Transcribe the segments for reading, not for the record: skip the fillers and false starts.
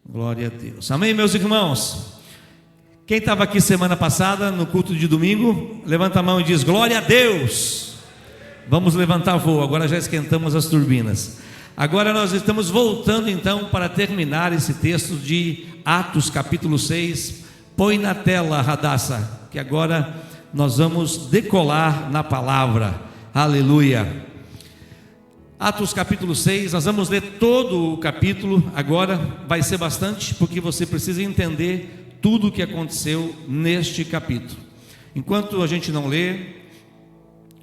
Glória a Deus. Amém, meus irmãos? Quem estava aqui semana passada no culto de domingo, levanta a mão e diz glória a Deus. Vamos levantar voo, agora já esquentamos as turbinas. Agora nós estamos voltando então para terminar esse texto de Atos capítulo 6. Põe na tela, Radassa, que agora nós vamos decolar na palavra. Aleluia. Atos capítulo 6, nós vamos ler todo o capítulo. Agora vai ser bastante, porque você precisa entender tudo o que aconteceu neste capítulo. Enquanto a gente não lê,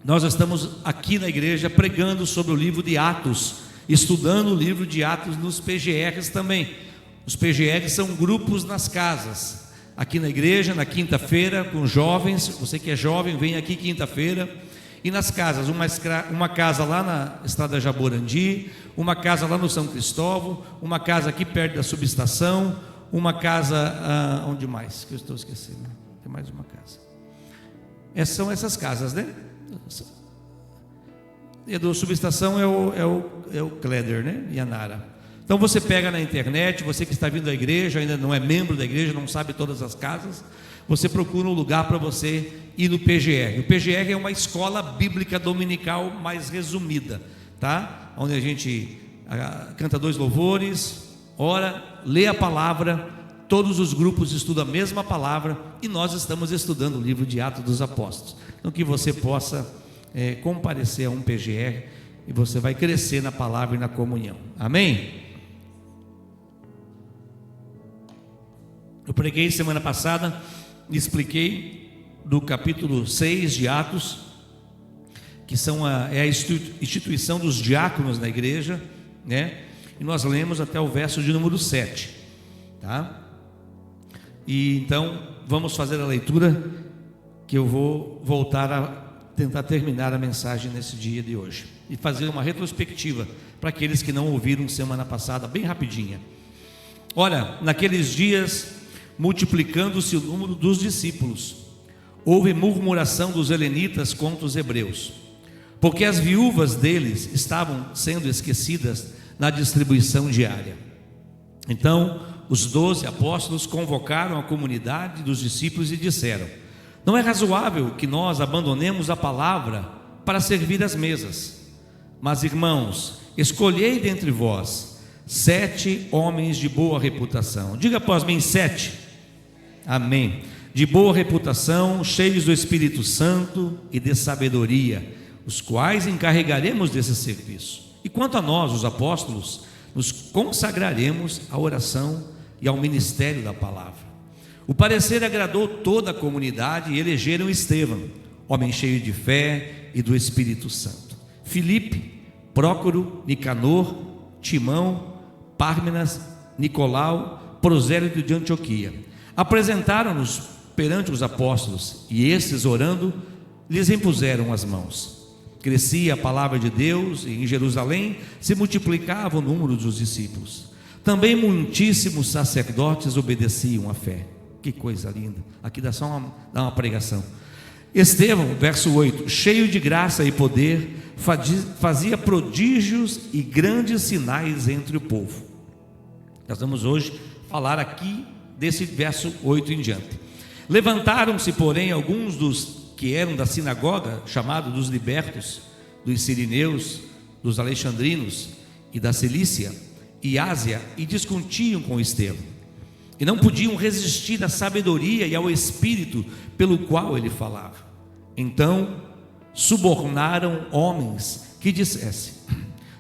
nós estamos aqui na igreja pregando sobre o livro de Atos, estudando o livro de Atos nos PGRs também. Os PGRs são grupos nas casas. Aqui na igreja, na quinta-feira, com jovens. Você que é jovem, vem aqui quinta-feira. E nas casas, uma casa lá na Estrada Jaborandi, uma casa lá no São Cristóvão, uma casa aqui perto da subestação, uma casa, onde mais? Que eu estou esquecendo, tem mais uma casa. São essas casas, né? E do subestação é o Kleder, né? E a Nara. Então você pega na internet, você que está vindo da igreja, ainda não é membro da igreja, não sabe todas as casas, você procura um lugar para você ir no PGR. O PGR é uma escola bíblica dominical mais resumida, tá? Onde a gente canta 2 louvores, ora, lê a palavra, todos os grupos estudam a mesma palavra e nós estamos estudando o livro de Atos dos Apóstolos. Então que você possa comparecer a um PGR e você vai crescer na palavra e na comunhão. Amém? Eu preguei semana passada e expliquei do capítulo 6 de Atos, que é a instituição dos diáconos na igreja, né? E nós lemos até o verso de número 7, tá? E então vamos fazer a leitura, que eu vou voltar a tentar terminar a mensagem nesse dia de hoje e fazer uma retrospectiva para aqueles que não ouviram semana passada, bem rapidinha. Olha, naqueles dias, multiplicando-se o número dos discípulos, houve murmuração dos helenitas contra os hebreus, porque as viúvas deles estavam sendo esquecidas na distribuição diária. Então os 12 apóstolos convocaram a comunidade dos discípulos e disseram: não é razoável que nós abandonemos a palavra para servir as mesas. Mas irmãos, escolhei dentre vós 7 homens de boa reputação. Diga após mim: 7. Amém. De boa reputação, cheios do Espírito Santo e de sabedoria, os quais encarregaremos desse serviço. E quanto a nós, os apóstolos, nos consagraremos à oração e ao ministério da palavra. O parecer agradou toda a comunidade e elegeram Estevão, homem cheio de fé e do Espírito Santo, Filipe, Prócoro, Nicanor, Timão, Pármenas, Nicolau, prosélito de Antioquia. Apresentaram-nos perante os apóstolos, e estes, orando, lhes impuseram as mãos. Crescia a palavra de Deus, e em Jerusalém se multiplicava o número dos discípulos. Também muitíssimos sacerdotes obedeciam à fé. Que coisa linda. Aqui dá só uma pregação. Estevão, verso 8, cheio de graça e poder, fazia prodígios e grandes sinais entre o povo. Nós vamos hoje falar aqui desse verso 8 em diante. Levantaram-se, porém, alguns dos que eram da sinagoga, chamado dos libertos, dos sirineus, dos alexandrinos e da Cilícia e Ásia, e discutiam com Estevão, e não podiam resistir à sabedoria e ao espírito pelo qual ele falava. Então subornaram homens que dissessem: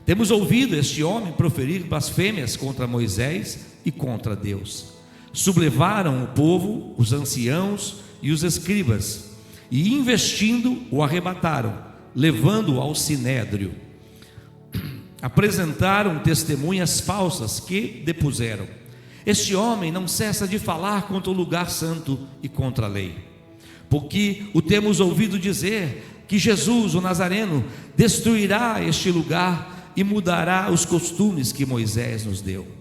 temos ouvido este homem proferir blasfêmias contra Moisés e contra Deus. Sublevaram o povo, os anciãos e os escribas, e investindo o arrebataram, levando-o ao sinédrio. Apresentaram testemunhas falsas que depuseram: este homem não cessa de falar contra o lugar santo e contra a lei, porque o temos ouvido dizer que Jesus, o Nazareno, destruirá este lugar e mudará os costumes que Moisés nos deu.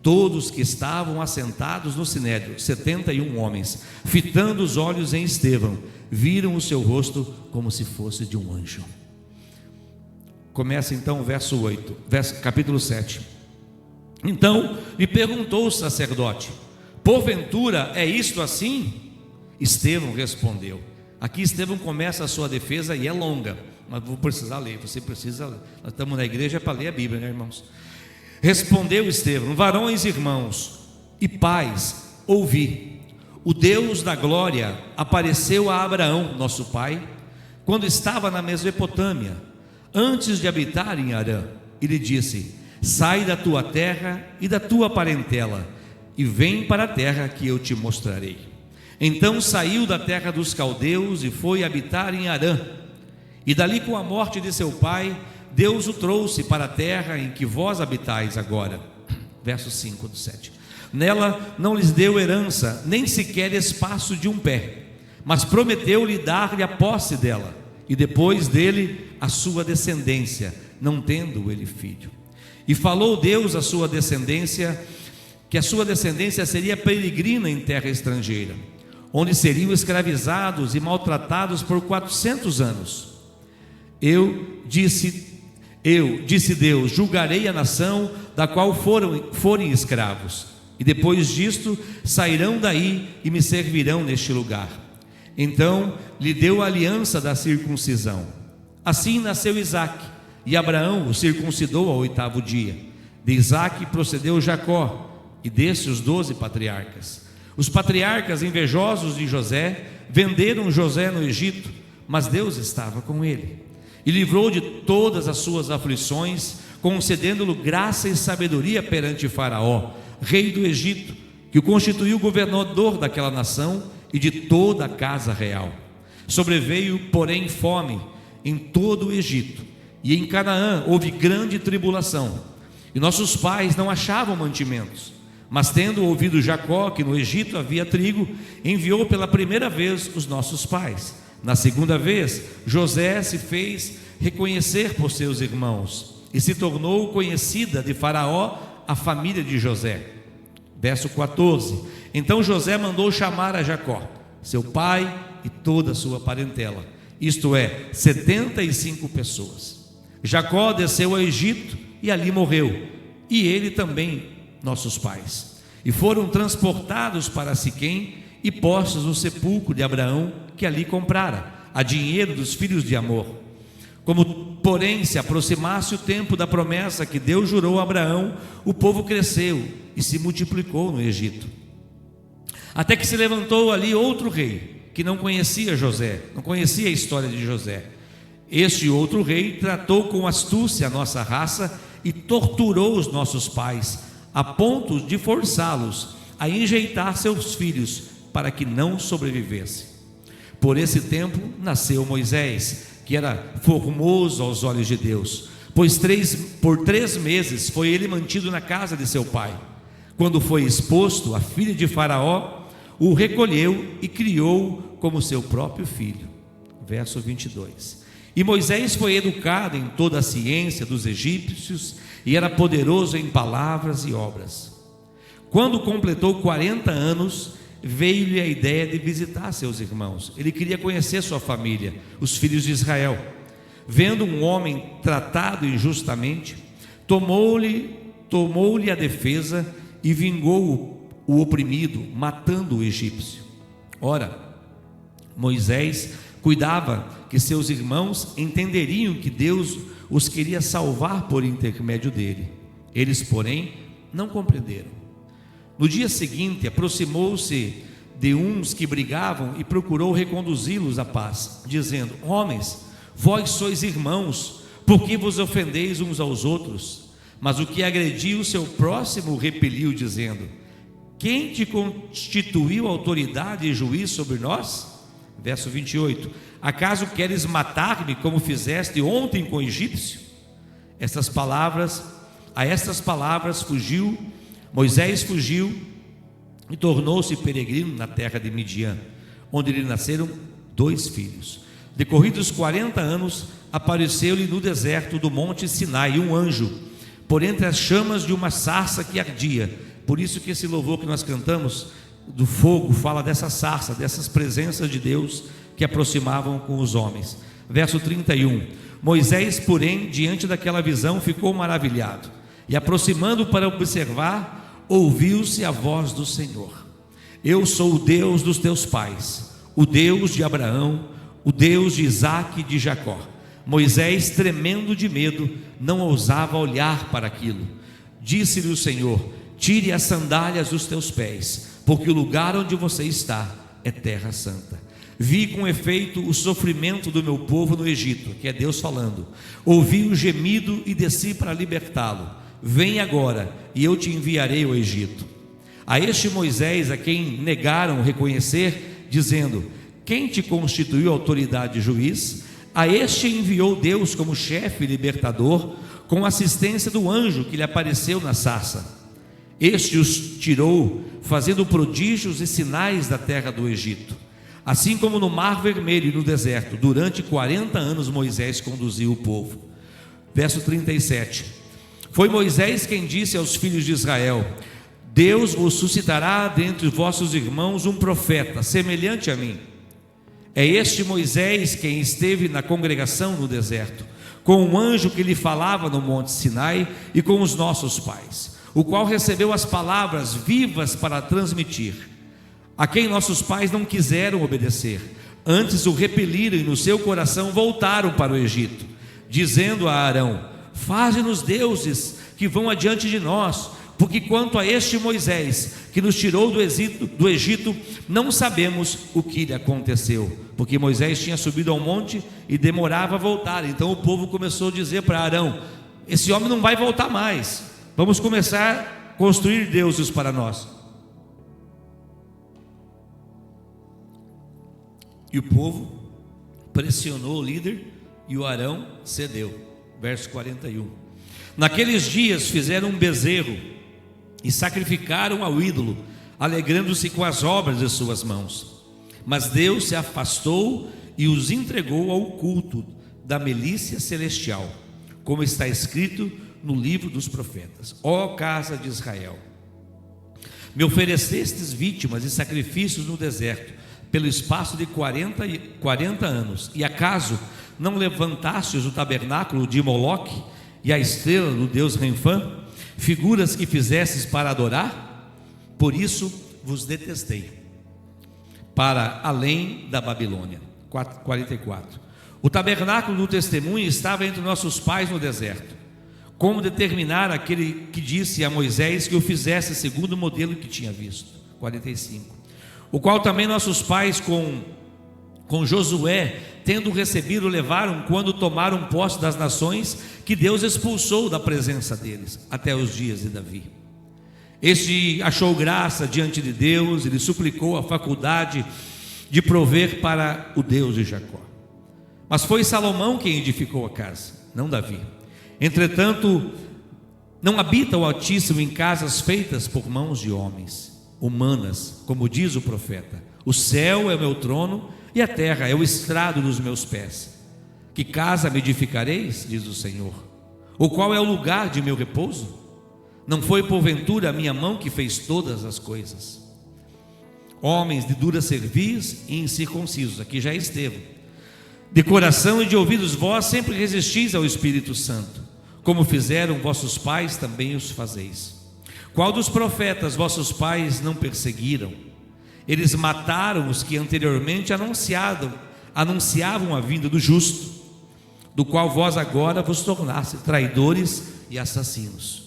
Todos que estavam assentados no sinédrio, 71 homens, fitando os olhos em Estevão, viram o seu rosto como se fosse de um anjo. Começa então o verso 8, capítulo 7. Então lhe perguntou o sacerdote: porventura é isto assim? Estevão respondeu. Aqui Estevão começa a sua defesa e é longa, mas vou precisar ler. Você precisa ler. Nós estamos na igreja para ler a Bíblia, né, irmãos? Respondeu Estevão: varões, irmãos e pais, ouvi. O Deus da glória apareceu a Abraão, nosso pai, quando estava na Mesopotâmia, antes de habitar em Harã, e lhe disse: sai da tua terra e da tua parentela, e vem para a terra que eu te mostrarei. Então saiu da terra dos caldeus e foi habitar em Harã, e dali, com a morte de seu pai, Deus o trouxe para a terra em que vós habitais agora. Verso 5 do 7. Nela não lhes deu herança, nem sequer espaço de um pé, mas prometeu-lhe dar-lhe a posse dela, e depois dele a sua descendência, não tendo ele filho. E falou Deus à sua descendência, que a sua descendência seria peregrina em terra estrangeira, onde seriam escravizados e maltratados por 400 anos. Disse Deus: julgarei a nação da qual forem escravos, e depois disto sairão daí e me servirão neste lugar. Então lhe deu a aliança da circuncisão. Assim nasceu Isaque, e Abraão o circuncidou ao 8º dia. De Isaque procedeu Jacó, e desse os 12 patriarcas. Os patriarcas, invejosos de José, venderam José no Egito, mas Deus estava com ele, e livrou de todas as suas aflições, concedendo-lhe graça e sabedoria perante Faraó, rei do Egito, que o constituiu governador daquela nação e de toda a casa real. Sobreveio, porém, fome em todo o Egito, e em Canaã houve grande tribulação, e nossos pais não achavam mantimentos. Mas tendo ouvido Jacó que no Egito havia trigo, enviou pela primeira vez os nossos pais. Na segunda vez, José se fez reconhecer por seus irmãos, e se tornou conhecida de Faraó a família de José. Verso 14. Então José mandou chamar a Jacó, seu pai, e toda a sua parentela, isto é, 75 pessoas. Jacó desceu ao Egito e ali morreu, e ele também, nossos pais, e foram transportados para Siquém e postos no sepulcro de Abraão, que ali comprara, a dinheiro dos filhos de Amor. Como, porém, se aproximasse o tempo da promessa que Deus jurou a Abraão, o povo cresceu e se multiplicou no Egito. Até que se levantou ali outro rei, que não conhecia José, não conhecia a história de José. Este outro rei tratou com astúcia a nossa raça e torturou os nossos pais, a ponto de forçá-los a enjeitar seus filhos, para que não sobrevivessem. Por esse tempo nasceu Moisés, que era formoso aos olhos de Deus, pois por 3 meses foi ele mantido na casa de seu pai. Quando foi exposto, a filha de Faraó o recolheu e criou como seu próprio filho. Verso 22. E Moisés foi educado em toda a ciência dos egípcios, e era poderoso em palavras e obras. Quando completou 40 anos, veio-lhe a ideia de visitar seus irmãos. Ele queria conhecer sua família, os filhos de Israel. Vendo um homem tratado injustamente, tomou-lhe a defesa e vingou o oprimido, matando o egípcio. Ora, Moisés cuidava que seus irmãos entenderiam que Deus os queria salvar por intermédio dele. Eles, porém, não compreenderam. No dia seguinte, aproximou-se de uns que brigavam e procurou reconduzi-los à paz, dizendo: homens, vós sois irmãos, por que vos ofendeis uns aos outros? Mas o que agrediu o seu próximo repeliu, dizendo: quem te constituiu autoridade e juiz sobre nós? Verso 28. Acaso queres matar-me como fizeste ontem com o egípcio? A estas palavras Moisés fugiu e tornou-se peregrino na terra de Midian, onde lhe nasceram 2 filhos. Decorridos 40 anos, apareceu-lhe no deserto do monte Sinai um anjo, por entre as chamas de uma sarça que ardia. Por isso que esse louvor que nós cantamos do fogo fala dessa sarça, dessas presenças de Deus que aproximavam com os homens. Verso 31. Moisés, porém, diante daquela visão ficou maravilhado. e aproximando para observar, ouviu-se a voz do Senhor: eu sou o Deus dos teus pais, o Deus de Abraão, o Deus de Isaque e de Jacó. Moisés, tremendo de medo, não ousava olhar para aquilo. Disse-lhe o Senhor: tire as sandálias dos teus pés, porque o lugar onde você está é terra santa. Vi com efeito o sofrimento do meu povo no Egito, que é Deus falando. Ouvi o gemido e desci para libertá-lo. Vem agora e eu te enviarei ao Egito. A este Moisés, a quem negaram reconhecer, dizendo: quem te constituiu autoridade e juiz? A este enviou Deus como chefe e libertador, com assistência do anjo que lhe apareceu na sarça. Este os tirou, fazendo prodígios e sinais da terra do Egito, assim como no Mar Vermelho e no deserto. Durante 40 anos Moisés conduziu o povo. Verso 37. Foi Moisés quem disse aos filhos de Israel: Deus vos suscitará dentre vossos irmãos um profeta semelhante a mim. É este Moisés quem esteve na congregação no deserto, com um anjo que lhe falava no monte Sinai e com os nossos pais, o qual recebeu as palavras vivas para transmitir, a quem nossos pais não quiseram obedecer, antes o repeliram e no seu coração voltaram para o Egito, dizendo a Arão: faze-nos deuses que vão adiante de nós, porque quanto a este Moisés que nos tirou do Egito, não sabemos o que lhe aconteceu, porque Moisés tinha subido ao monte e demorava a voltar. Então o povo começou a dizer para Arão: esse homem não vai voltar mais, vamos começar a construir deuses para nós. E o povo pressionou o líder e o Arão cedeu. Verso 41. Naqueles dias fizeram um bezerro e sacrificaram ao ídolo, alegrando-se com as obras de suas mãos. Mas Deus se afastou e os entregou ao culto da milícia celestial, como está escrito no livro dos profetas: ó casa de Israel, me oferecestes vítimas e sacrifícios no deserto pelo espaço de 40 anos, e acaso não levantastes o tabernáculo de Moloque e a estrela do deus Renfã, figuras que fizestes para adorar? Por isso vos detestei para além da Babilônia. 44. O tabernáculo do testemunho estava entre nossos pais no deserto. Como determinar aquele que disse a Moisés que o fizesse segundo o modelo que tinha visto? 45. O qual também nossos pais com Josué, tendo recebido, levaram quando tomaram posse das nações que Deus expulsou da presença deles, até os dias de Davi. Este achou graça diante de Deus e lhe suplicou a faculdade de prover para o Deus de Jacó. Mas foi Salomão quem edificou a casa, não Davi. Entretanto, não habita o Altíssimo em casas feitas por mãos de homens, humanas, como diz o profeta: o céu é o meu trono e a terra é o estrado dos meus pés. Que casa me edificareis, diz o Senhor? O qual é o lugar de meu repouso? Não foi porventura a minha mão que fez todas as coisas? Homens de dura cerviz e incircuncisos, aqui já esteve, de coração e de ouvidos, vós sempre resistis ao Espírito Santo, como fizeram vossos pais, também os fazeis. Qual dos profetas vossos pais não perseguiram? Eles mataram os que anteriormente anunciavam a vinda do justo, do qual vós agora vos tornaste traidores e assassinos.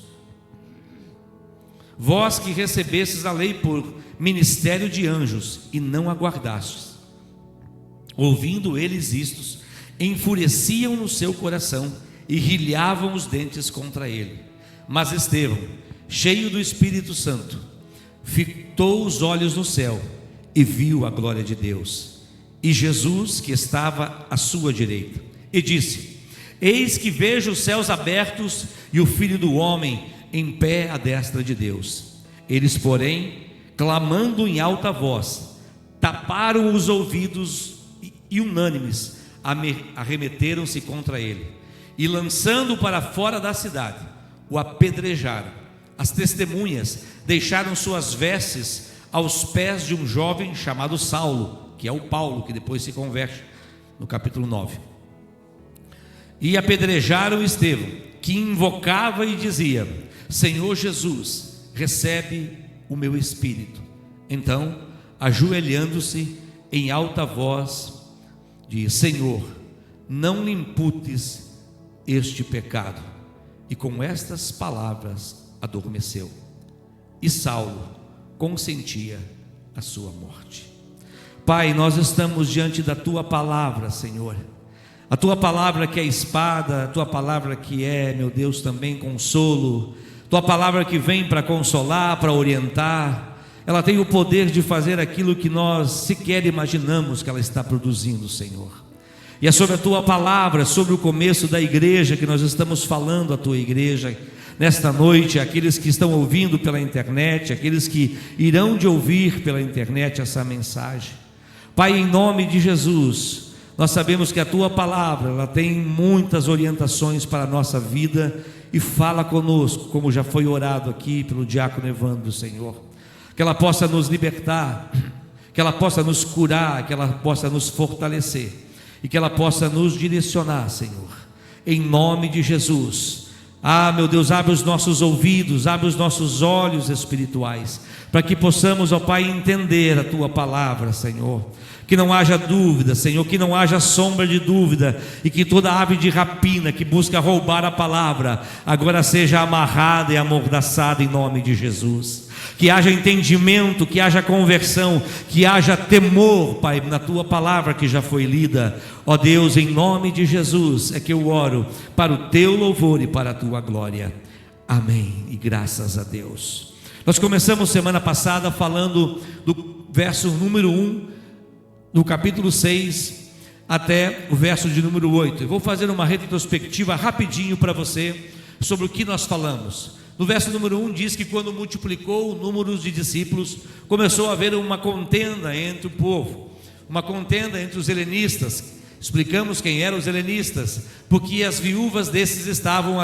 Vós que recebestes a lei por ministério de anjos e não aguardastes, ouvindo eles isto, enfureciam no seu coração e rilhavam os dentes contra ele. Mas Estevão, cheio do Espírito Santo, fitou os olhos no céu e viu a glória de Deus, e Jesus que estava à sua direita, e disse: eis que vejo os céus abertos e o Filho do homem em pé à destra de Deus. Eles, porém, clamando em alta voz, taparam os ouvidos e unânimes arremeteram-se contra ele, e lançando para fora da cidade, o apedrejaram. As testemunhas deixaram suas vestes aos pés de um jovem chamado Saulo, que é o Paulo, que depois se converte no capítulo 9. E apedrejaram Estevão, que invocava e dizia: Senhor Jesus, recebe o meu espírito. Então, ajoelhando-se em alta voz, diz: Senhor, não lhe imputes este pecado. E com estas palavras adormeceu. E Saulo consentia a sua morte. Pai, nós estamos diante da tua palavra, Senhor. A tua palavra que é espada, a tua palavra que é, meu Deus, também consolo, tua palavra que vem para consolar, para orientar. Ela tem o poder de fazer aquilo que nós sequer imaginamos que ela está produzindo, Senhor. E é sobre a tua palavra, sobre o começo da igreja que nós estamos falando, a tua igreja nesta noite, aqueles que estão ouvindo pela internet, aqueles que irão de ouvir pela internet essa mensagem. Pai, em nome de Jesus, nós sabemos que a tua palavra, ela tem muitas orientações para a nossa vida, e fala conosco, como já foi orado aqui pelo diácono Evandro, Senhor, que ela possa nos libertar, que ela possa nos curar, que ela possa nos fortalecer, e que ela possa nos direcionar, Senhor, em nome de Jesus. Meu Deus, abre os nossos ouvidos, abre os nossos olhos espirituais, para que possamos, ó Pai, entender a tua palavra, Senhor. Que não haja dúvida, Senhor, que não haja sombra de dúvida, e que toda ave de rapina que busca roubar a palavra, agora seja amarrada e amordaçada em nome de Jesus. Que haja entendimento, que haja conversão, que haja temor, Pai, na tua palavra que já foi lida. Ó Deus, em nome de Jesus é que eu oro, para o teu louvor e para a tua glória. Amém, e graças a Deus. Nós começamos semana passada falando do verso número 1 do capítulo 6 até o verso de número 8. Eu vou fazer uma retrospectiva rapidinho para você sobre o que nós falamos. No verso número 1 diz que quando multiplicou o número de discípulos, começou a haver uma contenda entre o povo, uma contenda entre os helenistas. Explicamos quem eram os helenistas, porque as viúvas desses estavam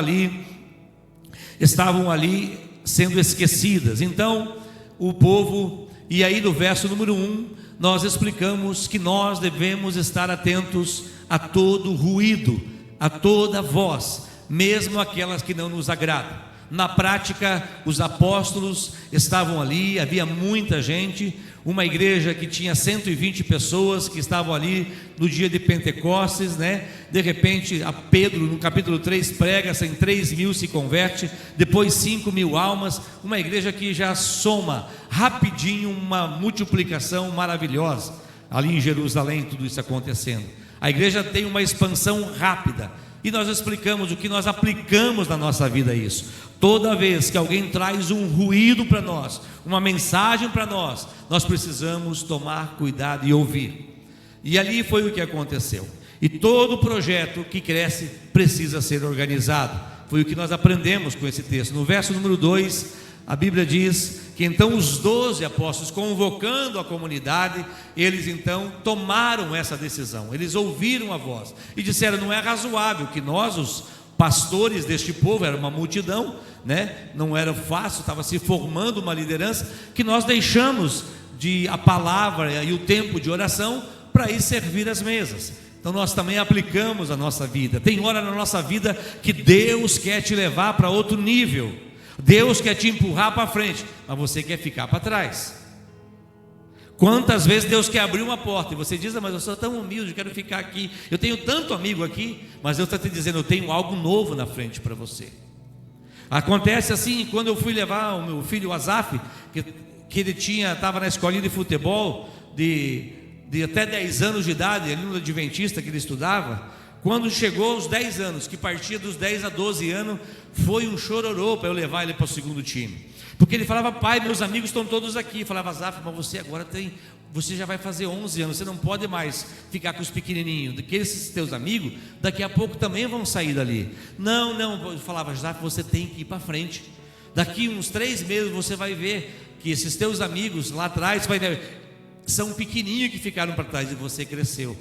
ali sendo esquecidas. Então o povo, e aí no verso número 1 nós explicamos que nós devemos estar atentos a todo ruído, a toda voz, mesmo aquelas que não nos agradam. Na prática, os apóstolos estavam ali, havia muita gente, uma igreja que tinha 120 pessoas que estavam ali no dia de Pentecostes, né? De repente, a Pedro, no capítulo 3, prega, 3.000 se converte, depois 5.000 almas, uma igreja que já soma rapidinho uma multiplicação maravilhosa, ali em Jerusalém, tudo isso acontecendo. A igreja tem uma expansão rápida, e nós explicamos o que nós aplicamos na nossa vida isso. Toda vez que alguém traz um ruído para nós, uma mensagem para nós, nós precisamos tomar cuidado e ouvir. E ali foi o que aconteceu. E todo projeto que cresce precisa ser organizado. Foi o que nós aprendemos com esse texto. No verso número 2, a Bíblia diz que então os 12 apóstolos, convocando a comunidade, eles então tomaram essa decisão. Eles ouviram a voz e disseram: não é razoável que nós, os pastores deste povo, era uma multidão, né? Não era fácil, estava se formando uma liderança, que nós deixamos a palavra e o tempo de oração para ir servir as mesas. Então nós também aplicamos a nossa vida. Tem hora na nossa vida que Deus quer te levar para outro nível, Deus quer te empurrar para frente, mas você quer ficar para trás. Quantas vezes Deus quer abrir uma porta e você diz: mas eu sou tão humilde, eu quero ficar aqui, eu tenho tanto amigo aqui, mas Deus está te dizendo: eu tenho algo novo na frente para você. Acontece assim, quando eu fui levar o meu filho Azaf, que ele estava na escolinha de futebol de até 10 anos de idade, ali no Adventista que ele estudava. Quando chegou aos 10 anos, que partia dos 10 a 12 anos, foi um chororô para eu levar ele para o segundo time, porque ele falava: pai, meus amigos estão todos aqui. Eu falava: Azaf, mas você agora você já vai fazer 11 anos, você não pode mais ficar com os pequenininhos, porque esses teus amigos daqui a pouco também vão sair dali. Não, eu falava: Azaf, você tem que ir para frente, daqui uns 3 meses você vai ver que esses teus amigos lá atrás são pequenininhos que ficaram para trás e você cresceu.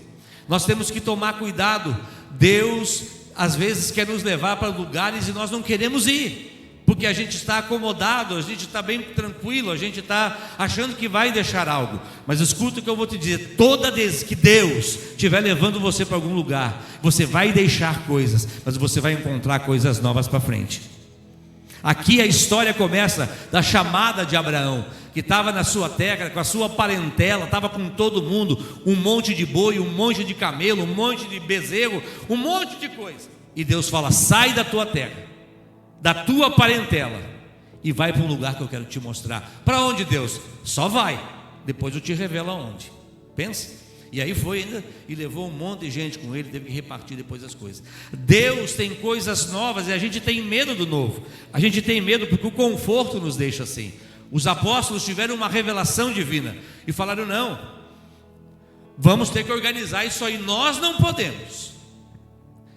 Nós temos que tomar cuidado. Deus às vezes quer nos levar para lugares e nós não queremos ir. porque a gente está acomodado, a gente está bem tranquilo, a gente está achando que vai deixar algo. Mas escuta o que eu vou te dizer: toda vez que Deus estiver levando você para algum lugar, você vai deixar coisas, mas você vai encontrar coisas novas para frente. Aqui a história começa da chamada de Abraão, que estava na sua terra, com a sua parentela, estava com todo mundo, um monte de boi, um monte de camelo, um monte de bezerro, um monte de coisa. E Deus fala: sai da tua terra, da tua parentela, e vai para um lugar que eu quero te mostrar. Para onde, Deus? Só vai, depois eu te revelo aonde. Pensa. E aí foi ainda, e levou um monte de gente com ele, teve que repartir depois as coisas. Deus tem coisas novas e a gente tem medo do novo. A gente tem medo porque o conforto nos deixa assim. Os apóstolos tiveram uma revelação divina e falaram: não, vamos ter que organizar isso aí, nós não podemos.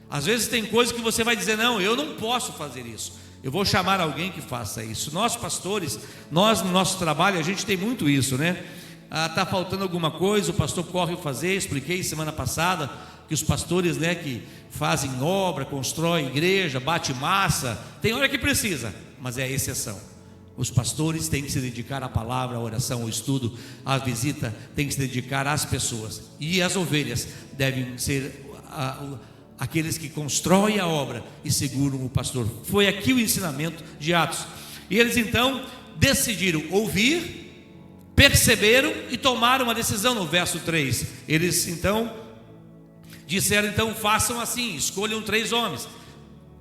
Às vezes tem coisas que você vai dizer: não, eu não posso fazer isso, eu vou chamar alguém que faça isso. Nós pastores, nós no nosso trabalho, a gente tem muito isso, né? Está faltando alguma coisa, o pastor corre fazer. Expliquei semana passada que os pastores, né, que fazem obra, constroem igreja, bate massa, tem hora que precisa, mas é a exceção. Os pastores têm que se dedicar à palavra, à oração, ao estudo, à visita, têm que se dedicar às pessoas. E as ovelhas devem ser aqueles que constroem a obra e seguram o pastor. Foi aqui o ensinamento de Atos. E eles então decidiram ouvir, perceberam e tomaram uma decisão. No verso 3, eles então disseram: então façam assim, escolham 3 homens.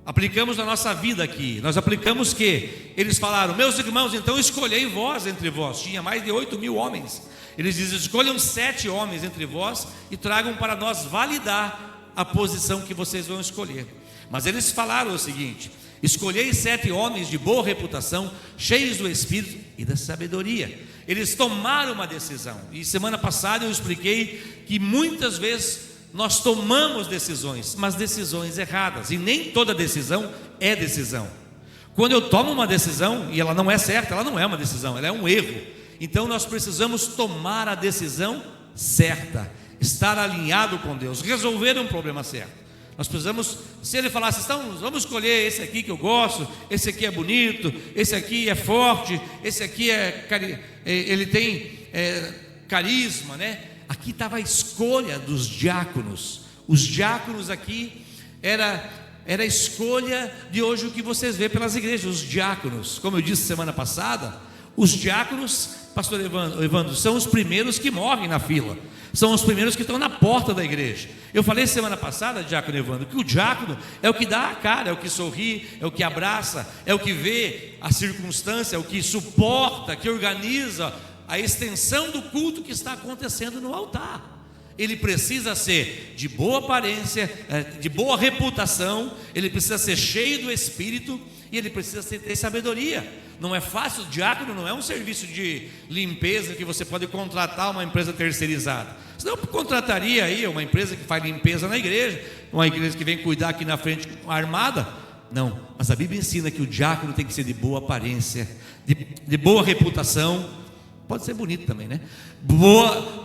Aplicamos na nossa vida aqui, nós aplicamos que eles falaram: meus irmãos, então escolhei vós entre vós. Tinha mais de 8.000 homens. Eles dizem: escolham 7 homens entre vós e tragam para nós validar a posição que vocês vão escolher. Mas eles falaram o seguinte: escolhei 7 homens de boa reputação, cheios do Espírito e da sabedoria. Eles tomaram uma decisão. E semana passada eu expliquei que muitas vezes nós tomamos decisões, mas decisões erradas. E nem toda decisão é decisão. Quando eu tomo uma decisão e ela não é certa, ela não é uma decisão, ela é um erro. Então nós precisamos tomar a decisão certa, estar alinhado com Deus, resolver um problema certo. Nós precisamos, se ele falasse: então, vamos escolher esse aqui que eu gosto, esse aqui é bonito, esse aqui é forte, esse aqui ele tem carisma, né? Aqui estava a escolha dos diáconos. Os diáconos aqui era a escolha de hoje, o que vocês vê pelas igrejas. Os diáconos, como eu disse semana passada, os diáconos, pastor Evandro, são os primeiros que morrem na fila, são os primeiros que estão na porta da igreja. Eu falei semana passada, diácono Evandro, que o diácono é o que dá a cara, é o que sorri, é o que abraça, é o que vê a circunstância, é o que suporta, que organiza a extensão do culto que está acontecendo no altar. Ele precisa ser de boa aparência, de boa reputação, ele precisa ser cheio do Espírito e ele precisa ter sabedoria. Não é fácil. O diácono não é um serviço de limpeza que você pode contratar uma empresa terceirizada. Senão contrataria aí uma empresa que faz limpeza na igreja, uma igreja que vem cuidar aqui na frente armada. Não, mas a Bíblia ensina que o diácono tem que ser de boa aparência, de boa reputação. Pode ser bonito também, né? Boa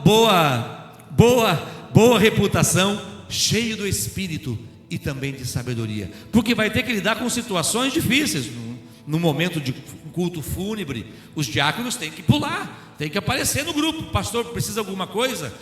reputação, cheio do Espírito e também de sabedoria, porque vai ter que lidar com situações difíceis. No momento de culto fúnebre, os diáconos têm que pular, têm que aparecer no grupo. Pastor, precisa de alguma coisa?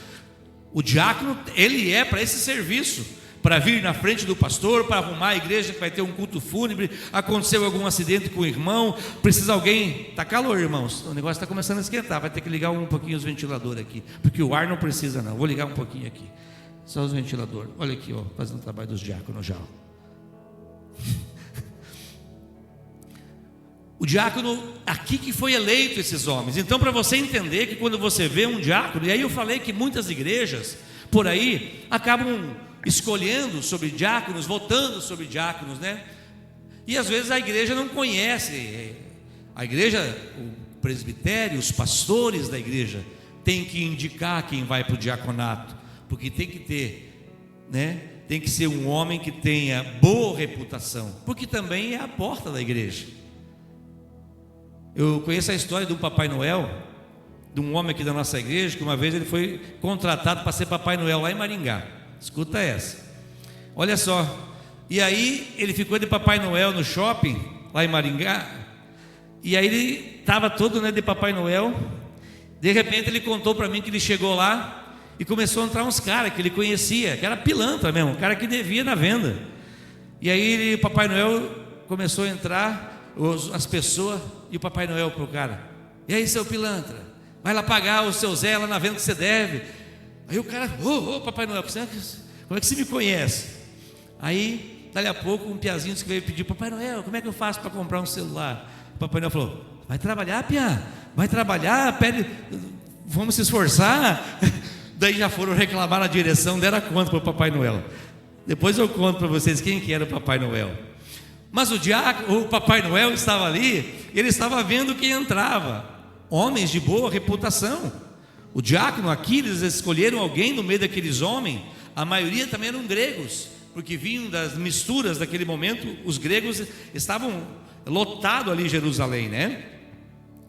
O diácono, ele é para esse serviço, para vir na frente do pastor, para arrumar a igreja que vai ter um culto fúnebre. Aconteceu algum acidente com o irmão, precisa alguém. Está calor, irmãos, o negócio está começando a esquentar, vai ter que ligar um pouquinho os ventiladores aqui, porque o ar não precisa não. Vou ligar um pouquinho aqui, só os ventiladores. Olha aqui, ó, fazendo o trabalho dos diáconos já. O diácono, aqui que foi eleito esses homens. Então, para você entender que quando você vê um diácono, e aí eu falei que muitas igrejas por aí acabam escolhendo sobre diáconos, votando sobre diáconos, né? E às vezes a igreja não conhece. A igreja, o presbitério, os pastores da igreja tem que indicar quem vai para o diaconato, porque tem que ter, né? Tem que ser um homem que tenha boa reputação, porque também é a porta da igreja. Eu conheço a história de um Papai Noel, de um homem aqui da nossa igreja, que uma vez ele foi contratado para ser Papai Noel lá em Maringá. Escuta essa, olha só. E aí ele ficou de Papai Noel no shopping lá em Maringá, e aí ele estava todo, né, de Papai Noel. De repente ele contou para mim que ele chegou lá e começou a entrar uns caras que ele conhecia, que era pilantra mesmo, um cara que devia na venda. E aí o Papai Noel começou a entrar, as pessoas, e o Papai Noel para o cara: e aí, seu pilantra, vai lá pagar o seu Zé lá na venda que você deve. Aí o cara: ô Papai Noel, como é que você me conhece? Aí, dali a pouco, um piazinho que veio pedir: Papai Noel, como é que eu faço para comprar um celular? O Papai Noel falou: vai trabalhar, piá, vai trabalhar, pede, vamos se esforçar. Daí já foram reclamar na direção, deram conta para o Papai Noel. Depois eu conto para vocês quem que era o Papai Noel. Mas o Papai Noel estava ali, ele estava vendo quem entrava, homens de boa reputação. O diácono aqui, eles escolheram alguém no meio daqueles homens, a maioria também eram gregos, porque vinham das misturas daquele momento. Os gregos estavam lotados ali em Jerusalém, né?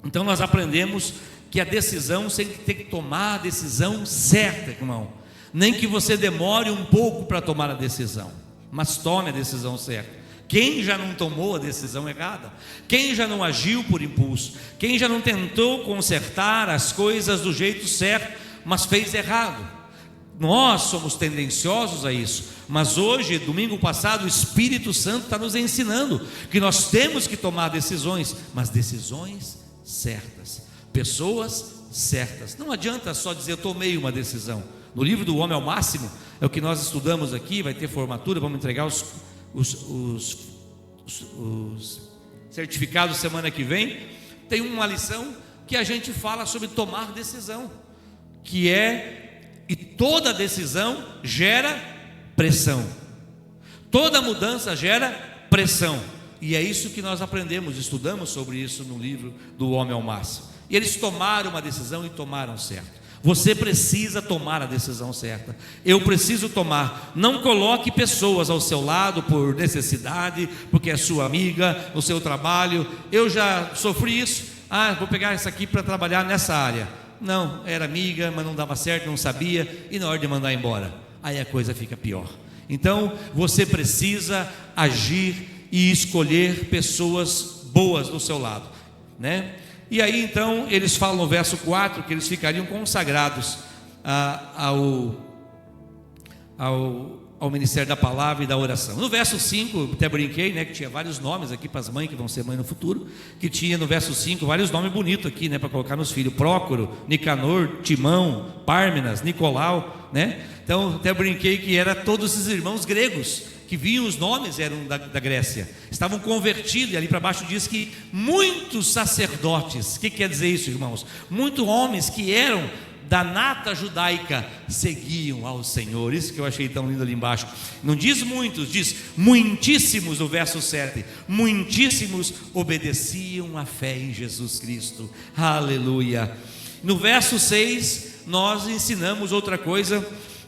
Então nós aprendemos que a decisão, você tem que tomar a decisão certa, irmão. Nem que você demore um pouco para tomar a decisão, mas tome a decisão certa. Quem já não tomou a decisão errada? Quem já não agiu por impulso? Quem já não tentou consertar as coisas do jeito certo, mas fez errado? Nós somos tendenciosos a isso, mas hoje, domingo passado, o Espírito Santo está nos ensinando que nós temos que tomar decisões, mas decisões certas, pessoas certas. Não adianta só dizer: eu tomei uma decisão. No livro do Homem ao Máximo, é o que nós estudamos aqui, vai ter formatura, vamos entregar os certificados semana que vem. Tem uma lição que a gente fala sobre tomar decisão, que é: e toda decisão gera pressão, toda mudança gera pressão. E é isso que nós aprendemos, estudamos sobre isso no livro do Homem ao Máximo. E eles tomaram uma decisão e tomaram certo. Você precisa tomar a decisão certa. Eu preciso tomar. Não coloque pessoas ao seu lado por necessidade, porque é sua amiga, no seu trabalho. Eu já sofri isso. Vou pegar essa aqui para trabalhar nessa área. Não, era amiga, mas não dava certo, não sabia, e na hora de mandar embora, aí a coisa fica pior. Então você precisa agir e escolher pessoas boas do seu lado, né? E aí então eles falam no verso 4 que eles ficariam consagrados ao ministério da palavra e da oração. No verso 5, até brinquei, né, que tinha vários nomes aqui para as mães que vão ser mães no futuro, que tinha no verso 5 vários nomes bonitos aqui, né, para colocar nos filhos: Prócoro, Nicanor, Timão, Pármenas, Nicolau, né? Então até brinquei que era todos esses irmãos gregos, que vinham, os nomes eram da Grécia, estavam convertidos. E ali para baixo diz que muitos sacerdotes. O que quer dizer isso, irmãos? Muitos homens que eram da nata judaica seguiam ao Senhor. Isso que eu achei tão lindo ali embaixo. Não diz muitos, diz muitíssimos no verso 7. Muitíssimos obedeciam à fé em Jesus Cristo. Aleluia. No verso 6 nós ensinamos outra coisa,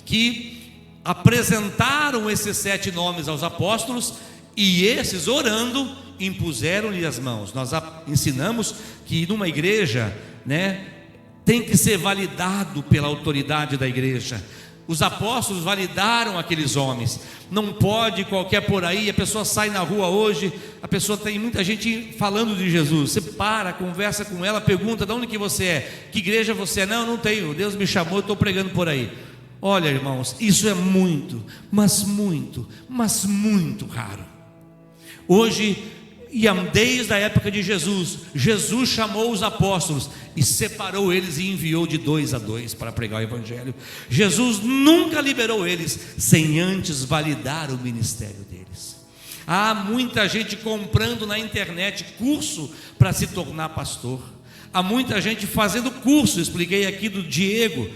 que apresentaram esses 7 nomes aos apóstolos, e esses, orando, impuseram-lhe as mãos. Nós ensinamos que numa igreja, né, tem que ser validado pela autoridade da igreja. Os apóstolos validaram aqueles homens. Não pode qualquer por aí. A pessoa sai na rua hoje, a pessoa tem muita gente falando de Jesus. Você para, conversa com ela, pergunta: de onde que você é? Que igreja você é? Não tenho, Deus me chamou, eu estou pregando por aí. Olha, irmãos, isso é muito, mas muito raro. Hoje, e desde a época de Jesus, Jesus chamou os apóstolos e separou eles e enviou de 2 a 2 para pregar o evangelho. Jesus nunca liberou eles sem antes validar o ministério deles. Há muita gente comprando na internet curso para se tornar pastor. Há muita gente fazendo curso. Expliquei aqui do Diego,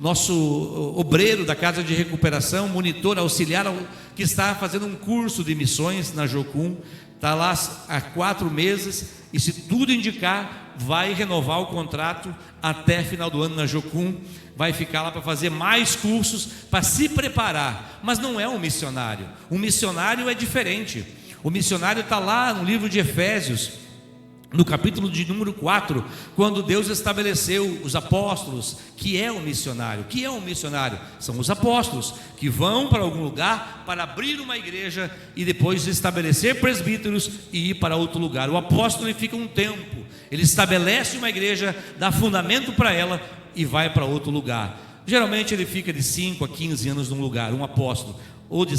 nosso obreiro da casa de recuperação, monitor, auxiliar, que está fazendo um curso de missões na Jocum. Está lá há 4 meses, e se tudo indicar, vai renovar o contrato até final do ano na Jocum. Vai ficar lá para fazer mais cursos, para se preparar. Mas não é um missionário. Um missionário é diferente. O missionário está lá no livro de Efésios, no capítulo de número 4, quando Deus estabeleceu os apóstolos, que é o missionário. Que é um missionário? São os apóstolos que vão para algum lugar para abrir uma igreja e depois estabelecer presbíteros e ir para outro lugar. O apóstolo ele fica um tempo, ele estabelece uma igreja, dá fundamento para ela e vai para outro lugar. Geralmente ele fica de 5 a 15 anos num lugar, um apóstolo, ou de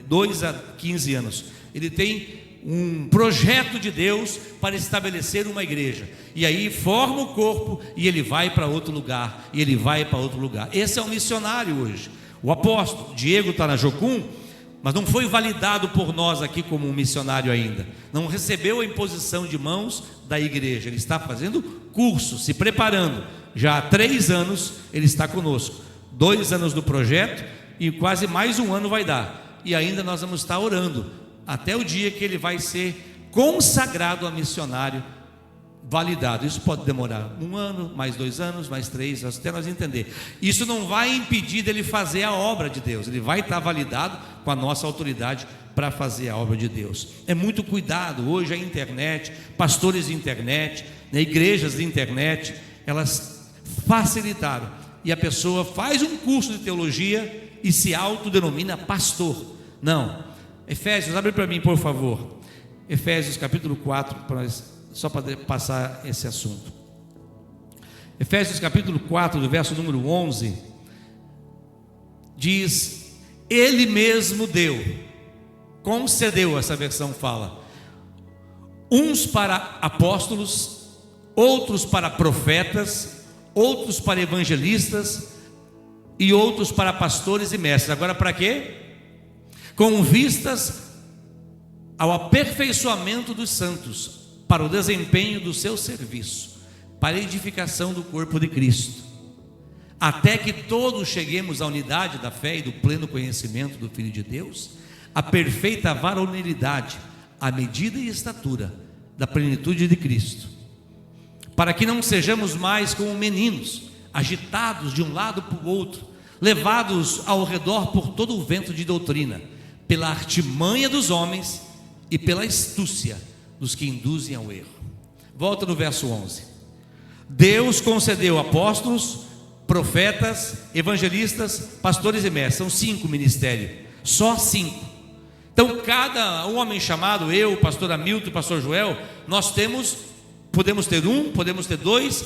2 a 15 anos. Ele tem um projeto de Deus para estabelecer uma igreja, e aí forma o corpo e ele vai para outro lugar, e ele vai para outro lugar. Esse é o missionário hoje. O apóstolo Diego está na Jocum, mas não foi validado por nós aqui como um missionário ainda, não recebeu a imposição de mãos da igreja. Ele está fazendo curso, se preparando. Já há 3 anos ele está conosco, 2 anos do projeto e quase mais 1 ano vai dar, e ainda nós vamos estar orando até o dia que ele vai ser consagrado a missionário, validado. Isso pode demorar 1 ano, mais 2 anos, mais 3, até nós entender. Isso não vai impedir dele fazer a obra de Deus. Ele vai estar validado com a nossa autoridade para fazer a obra de Deus. É muito cuidado. Hoje a internet, pastores de internet, né, igrejas de internet, elas facilitaram, e a pessoa faz um curso de teologia e se autodenomina pastor. Não. Efésios, abre para mim, por favor. Efésios capítulo 4, só para passar esse assunto. Efésios capítulo 4, do verso número 11, diz: Ele mesmo deu, concedeu, essa versão fala, uns para apóstolos, outros para profetas, outros para evangelistas e outros para pastores e mestres. Agora para quê? Com vistas ao aperfeiçoamento dos santos, para o desempenho do seu serviço, para a edificação do corpo de Cristo, até que todos cheguemos à unidade da fé e do pleno conhecimento do Filho de Deus, a perfeita varonilidade, à medida e estatura da plenitude de Cristo, para que não sejamos mais como meninos, agitados de um lado para o outro, levados ao redor por todo o vento de doutrina, pela artimanha dos homens e pela astúcia dos que induzem ao erro. Volta no verso 11. Deus concedeu apóstolos, profetas, evangelistas, pastores e mestres. São 5 ministérios, só 5. Então cada homem chamado, eu, pastor Hamilton, pastor Joel, nós podemos ter 1, podemos ter 2.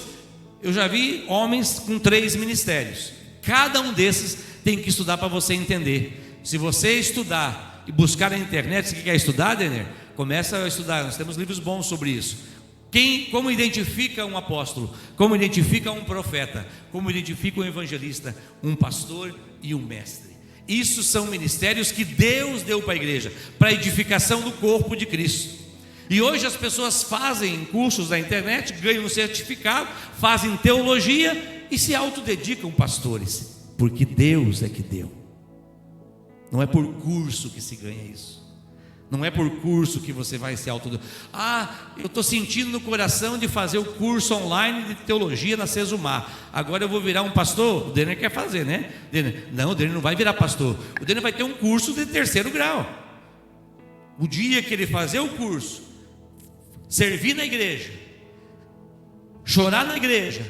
Eu já vi homens com 3 ministérios. Cada um desses tem que estudar para você entender. Se você estudar e buscar na internet, você quer estudar, Denner? Começa a estudar, nós temos livros bons sobre isso. Como identifica um apóstolo? Como identifica um profeta? Como identifica um evangelista? Um pastor e um mestre. Isso são ministérios que Deus deu para a igreja, para a edificação do corpo de Cristo. E hoje as pessoas fazem cursos na internet, ganham um certificado, fazem teologia e se autodedicam pastores, porque Deus é que deu. Não é por curso que se ganha isso. Não é por curso que você vai se autodedicando. Eu estou sentindo no coração de fazer o curso online de teologia na Sesumar. Agora eu vou virar um pastor. O Denner quer fazer, né? Não, o Denner não vai virar pastor. O Denner vai ter um curso de 3º grau. O dia que ele fazer o curso, servir na igreja, chorar na igreja,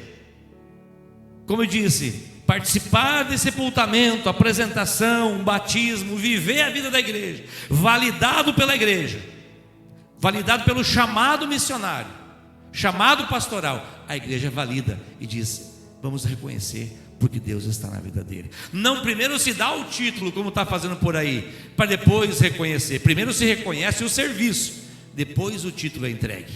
como eu disse, participar de sepultamento, apresentação, batismo, viver a vida da igreja, validado pela igreja, validado pelo chamado missionário, chamado pastoral, a igreja valida e diz: vamos reconhecer, porque Deus está na vida dele. Não primeiro se dá o título, como está fazendo por aí, para depois reconhecer. Primeiro se reconhece o serviço, depois o título é entregue.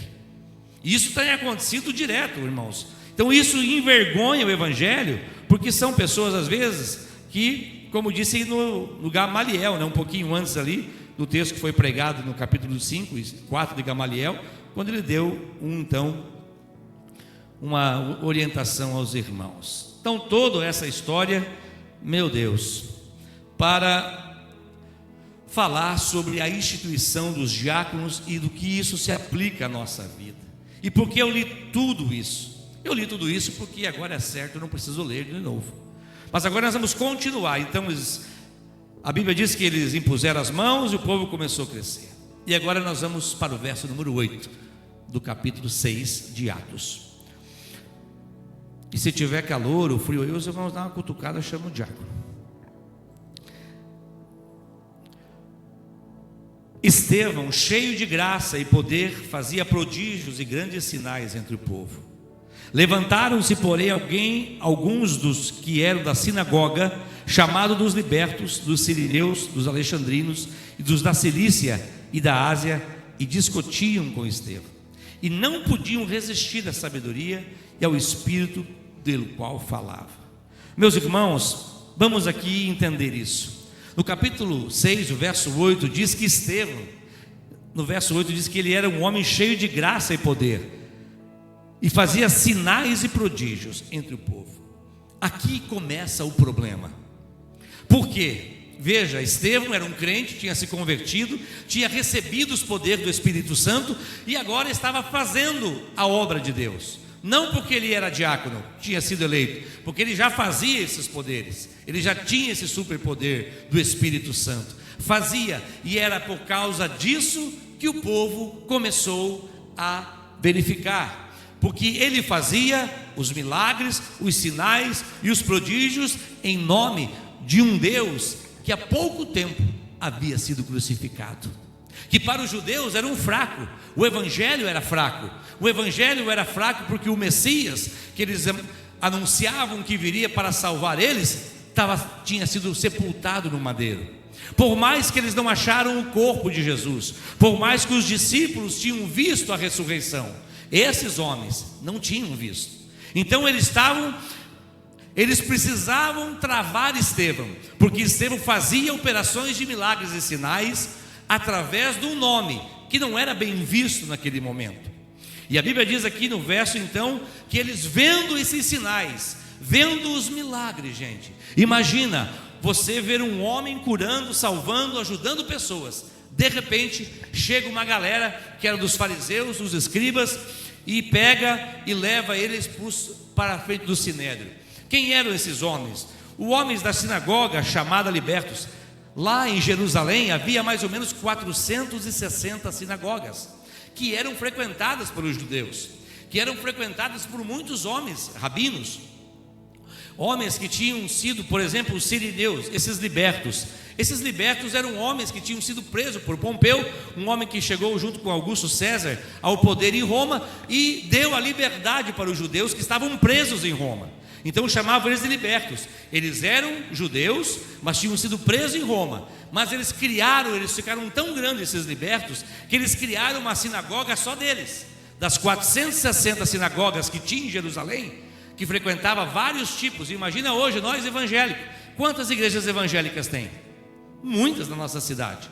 Isso tem acontecido direto, irmãos. Então isso envergonha o evangelho, porque são pessoas às vezes que, como disse no Gamaliel, né, um pouquinho antes ali do texto que foi pregado no capítulo 5 e 4 de Gamaliel, quando ele deu uma orientação aos irmãos. Então toda essa história, meu Deus, para falar sobre a instituição dos diáconos e do que isso se aplica à nossa vida. E por que eu li tudo isso? Eu li tudo isso porque agora é certo, eu não preciso ler de novo. Mas agora nós vamos continuar. Então a Bíblia diz que eles impuseram as mãos e o povo começou a crescer. E agora nós vamos para o verso número 8. do capítulo 6 de Atos. E se tiver calor ou frio aí, vocês vão dar uma cutucada, chama o diácono. Estevão, cheio de graça e poder, fazia prodígios e grandes sinais entre o povo. Levantaram-se, porém, alguns dos que eram da sinagoga, chamados dos libertos, dos sirineus, dos alexandrinos e dos da Cilícia e da Ásia, e discutiam com Estevão, e não podiam resistir à sabedoria e ao espírito pelo qual falava. Meus irmãos, vamos aqui entender isso. No capítulo 6, o verso 8, diz que Estevão, no verso 8 diz que ele era um homem cheio de graça e poder, e fazia sinais e prodígios entre o povo. Aqui começa o problema. Por quê? Veja, Estevão era um crente, tinha se convertido, tinha recebido os poderes do Espírito Santo e agora estava fazendo a obra de Deus. Não porque ele era diácono, tinha sido eleito, porque ele já fazia esses poderes, ele já tinha esse superpoder do Espírito Santo. Fazia, e era por causa disso que o povo começou a verificar, porque ele fazia os milagres, os sinais e os prodígios em nome de um Deus que há pouco tempo havia sido crucificado, que para os judeus era um fraco, o evangelho era fraco. O evangelho era fraco porque o Messias, que eles anunciavam que viria para salvar eles, tinha sido sepultado no madeiro. Por mais que eles não acharam o corpo de Jesus, por mais que os discípulos tinham visto a ressurreição, esses homens não tinham visto. Então eles precisavam travar Estevão, porque Estevão fazia operações de milagres e sinais através de um nome que não era bem visto naquele momento. E a Bíblia diz aqui no verso então, que eles vendo esses sinais, vendo os milagres, gente, imagina você ver um homem curando, salvando, ajudando pessoas. De repente chega uma galera que era dos fariseus, dos escribas, e pega e leva eles para a frente do sinédrio. Quem eram esses homens? Os homens da sinagoga chamada Libertos. Lá em Jerusalém havia mais ou menos 460 sinagogas, que eram frequentadas pelos judeus, que eram frequentadas por muitos homens, rabinos, homens que tinham sido, por exemplo, os sirineus, esses libertos. Esses libertos eram homens que tinham sido presos por Pompeu, um homem que chegou junto com Augusto César ao poder em Roma e deu a liberdade para os judeus que estavam presos em Roma. Então chamavam eles de libertos. Eles eram judeus, mas tinham sido presos em Roma. Mas eles ficaram tão grandes esses libertos, que eles criaram uma sinagoga só deles. Das 460 sinagogas que tinha em Jerusalém, que frequentava vários tipos. Imagina hoje nós evangélicos, quantas igrejas evangélicas tem? Muitas na nossa cidade.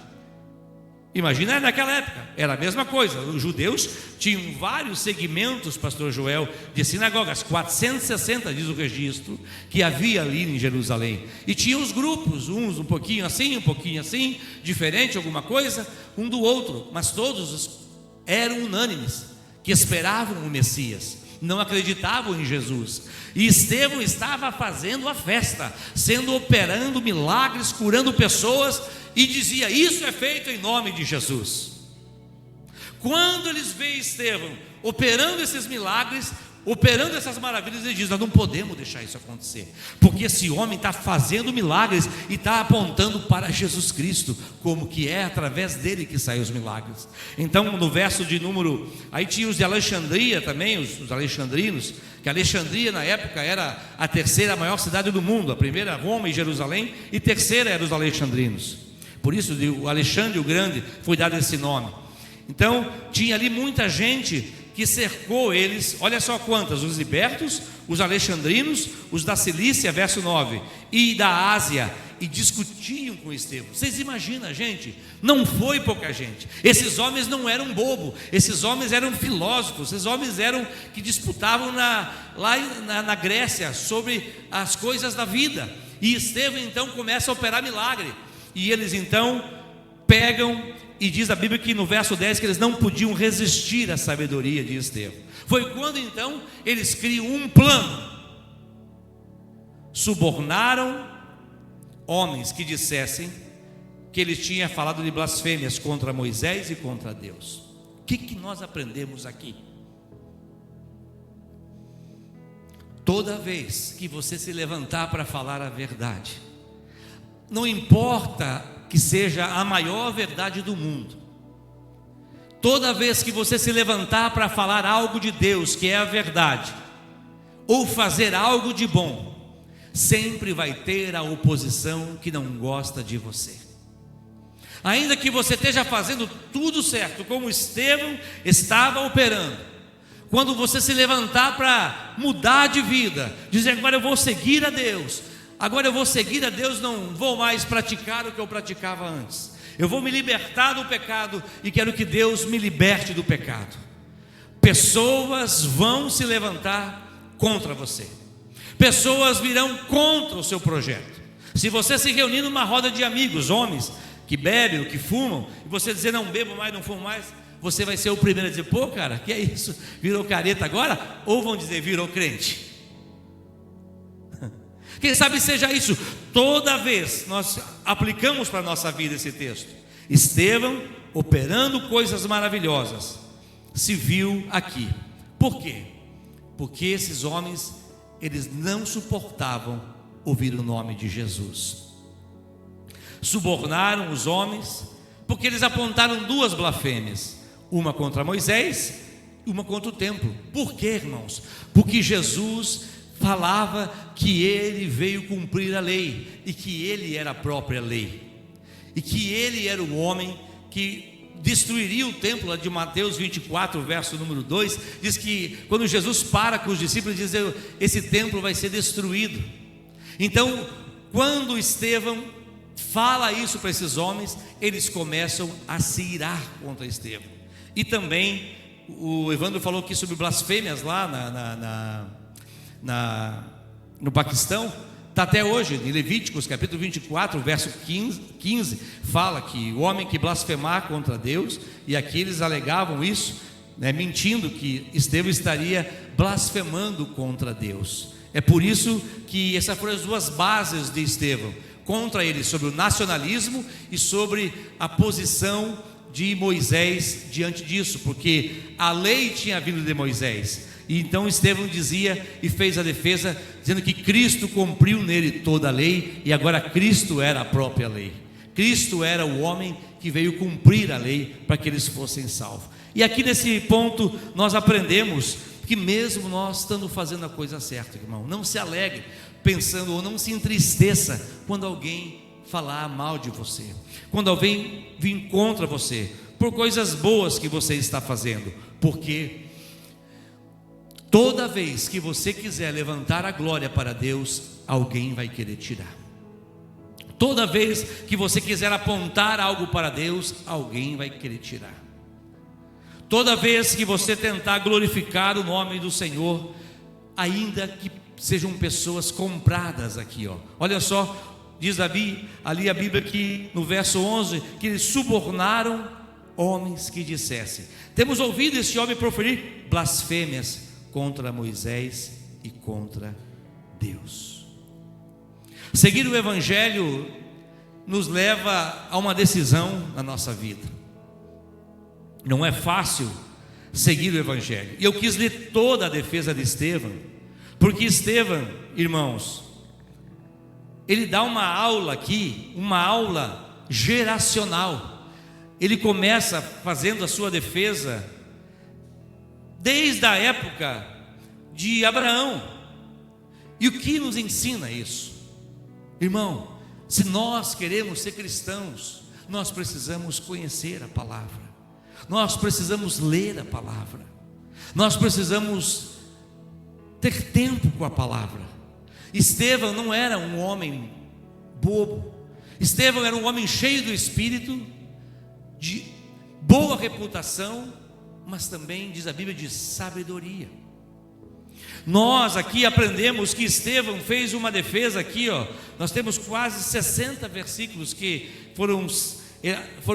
Imagina naquela época, era a mesma coisa. Os judeus tinham vários segmentos, pastor Joel, de sinagogas, 460 diz o registro, que havia ali em Jerusalém. E tinha os grupos, uns um pouquinho assim, diferente alguma coisa, um do outro, mas todos eram unânimes, que esperavam o Messias, não acreditavam em Jesus. E Estevão estava fazendo a festa, operando milagres, curando pessoas, e dizia: isso é feito em nome de Jesus. Quando eles veem Estevão operando esses milagres, operando essas maravilhas, eles dizem: nós não podemos deixar isso acontecer, porque esse homem está fazendo milagres e está apontando para Jesus Cristo, como que é através dele que saem os milagres. Então no verso de número, aí tinha os de Alexandria também, os alexandrinos, que Alexandria na época era a terceira maior cidade do mundo, a primeira Roma e Jerusalém, e terceira era os alexandrinos. Por isso o Alexandre o Grande foi dado esse nome. Então tinha ali muita gente que cercou eles, olha só quantas: os libertos, os alexandrinos, os da Cilícia, verso 9, e da Ásia, e discutiam com Estevão. Vocês imaginam, gente? Não foi pouca gente. Esses homens não eram bobo, esses homens eram filósofos, esses homens eram que disputavam lá na Grécia sobre as coisas da vida. E Estevão então começa a operar milagre, e eles então pegam, e diz a Bíblia que no verso 10 que eles não podiam resistir à sabedoria de Estevão. Foi quando então eles criam um plano. Subornaram homens que dissessem que ele tinha falado de blasfêmias contra Moisés e contra Deus. que nós aprendemos aqui? Toda vez que você se levantar para falar a verdade, não importa que seja a maior verdade do mundo, toda vez que você se levantar para falar algo de Deus, que é a verdade, ou fazer algo de bom, sempre vai ter a oposição que não gosta de você. Ainda que você esteja fazendo tudo certo, como Estevão estava operando, quando você se levantar para mudar de vida, dizer agora eu vou seguir a Deus, não vou mais praticar o que eu praticava antes, eu vou me libertar do pecado e quero que Deus me liberte do pecado. Pessoas vão se levantar contra você, pessoas virão contra o seu projeto. Se você se reunir numa roda de amigos, homens que bebem ou que fumam, e você dizer não bebo mais, não fumo mais, você vai ser o primeiro a dizer, pô cara, que é isso? Virou careta agora? Ou vão dizer, virou crente? Quem sabe seja isso. Toda vez nós aplicamos para a nossa vida esse texto. Estevão, operando coisas maravilhosas, se viu aqui. Por quê? Porque esses homens, eles não suportavam ouvir o nome de Jesus. Subornaram os homens, porque eles apontaram duas blasfêmias, uma contra Moisés e uma contra o templo. Por quê, irmãos? Porque Jesus falava que ele veio cumprir a lei, e que ele era a própria lei, e que ele era o homem que destruiria o templo. Lá de Mateus 24, verso número 2, diz que quando Jesus para com os discípulos, diz, esse templo vai ser destruído. Então, quando Estevão fala isso para esses homens, eles começam a se irar contra Estevão. E também o Evandro falou aqui sobre blasfêmias lá no Paquistão. Está até hoje em Levíticos capítulo 24, verso 15, fala que o homem que blasfemar contra Deus, e aqui eles alegavam isso, mentindo que Estevão estaria blasfemando contra Deus. É por isso que essas foram as duas bases de Estevão contra ele, sobre o nacionalismo e sobre a posição de Moisés diante disso, porque a lei tinha vindo de Moisés. E então Estevão dizia e fez a defesa, dizendo que Cristo cumpriu nele toda a lei, e agora Cristo era a própria lei. Cristo era o homem que veio cumprir a lei para que eles fossem salvos. E aqui nesse ponto nós aprendemos que mesmo nós estando fazendo a coisa certa, irmão, não se alegre pensando, ou não se entristeça quando alguém falar mal de você, quando alguém vir contra você por coisas boas que você está fazendo, porque toda vez que você quiser levantar a glória para Deus, alguém vai querer tirar. Toda vez que você quiser apontar algo para Deus, alguém vai querer tirar. Toda vez que você tentar glorificar o nome do Senhor, ainda que sejam pessoas compradas aqui, olha só, diz ali a Bíblia que no verso 11, que eles subornaram homens que dissessem. Temos ouvido esse homem proferir blasfêmias contra Moisés e contra Deus. Seguir o Evangelho nos leva a uma decisão na nossa vida. Não é fácil seguir o Evangelho. E eu quis ler toda a defesa de Estevão, porque Estevão, irmãos, ele dá uma aula aqui, uma aula geracional. Ele começa fazendo a sua defesa desde a época de Abraão. E o que nos ensina isso? Irmão, se nós queremos ser cristãos, nós precisamos conhecer a palavra, nós precisamos ler a palavra, nós precisamos ter tempo com a palavra. Estevão não era um homem bobo. Estevão era um homem cheio do Espírito, de boa reputação, mas também, diz a Bíblia, de sabedoria. Nós aqui aprendemos que Estevão fez uma defesa aqui, nós temos quase 60 versículos, que foram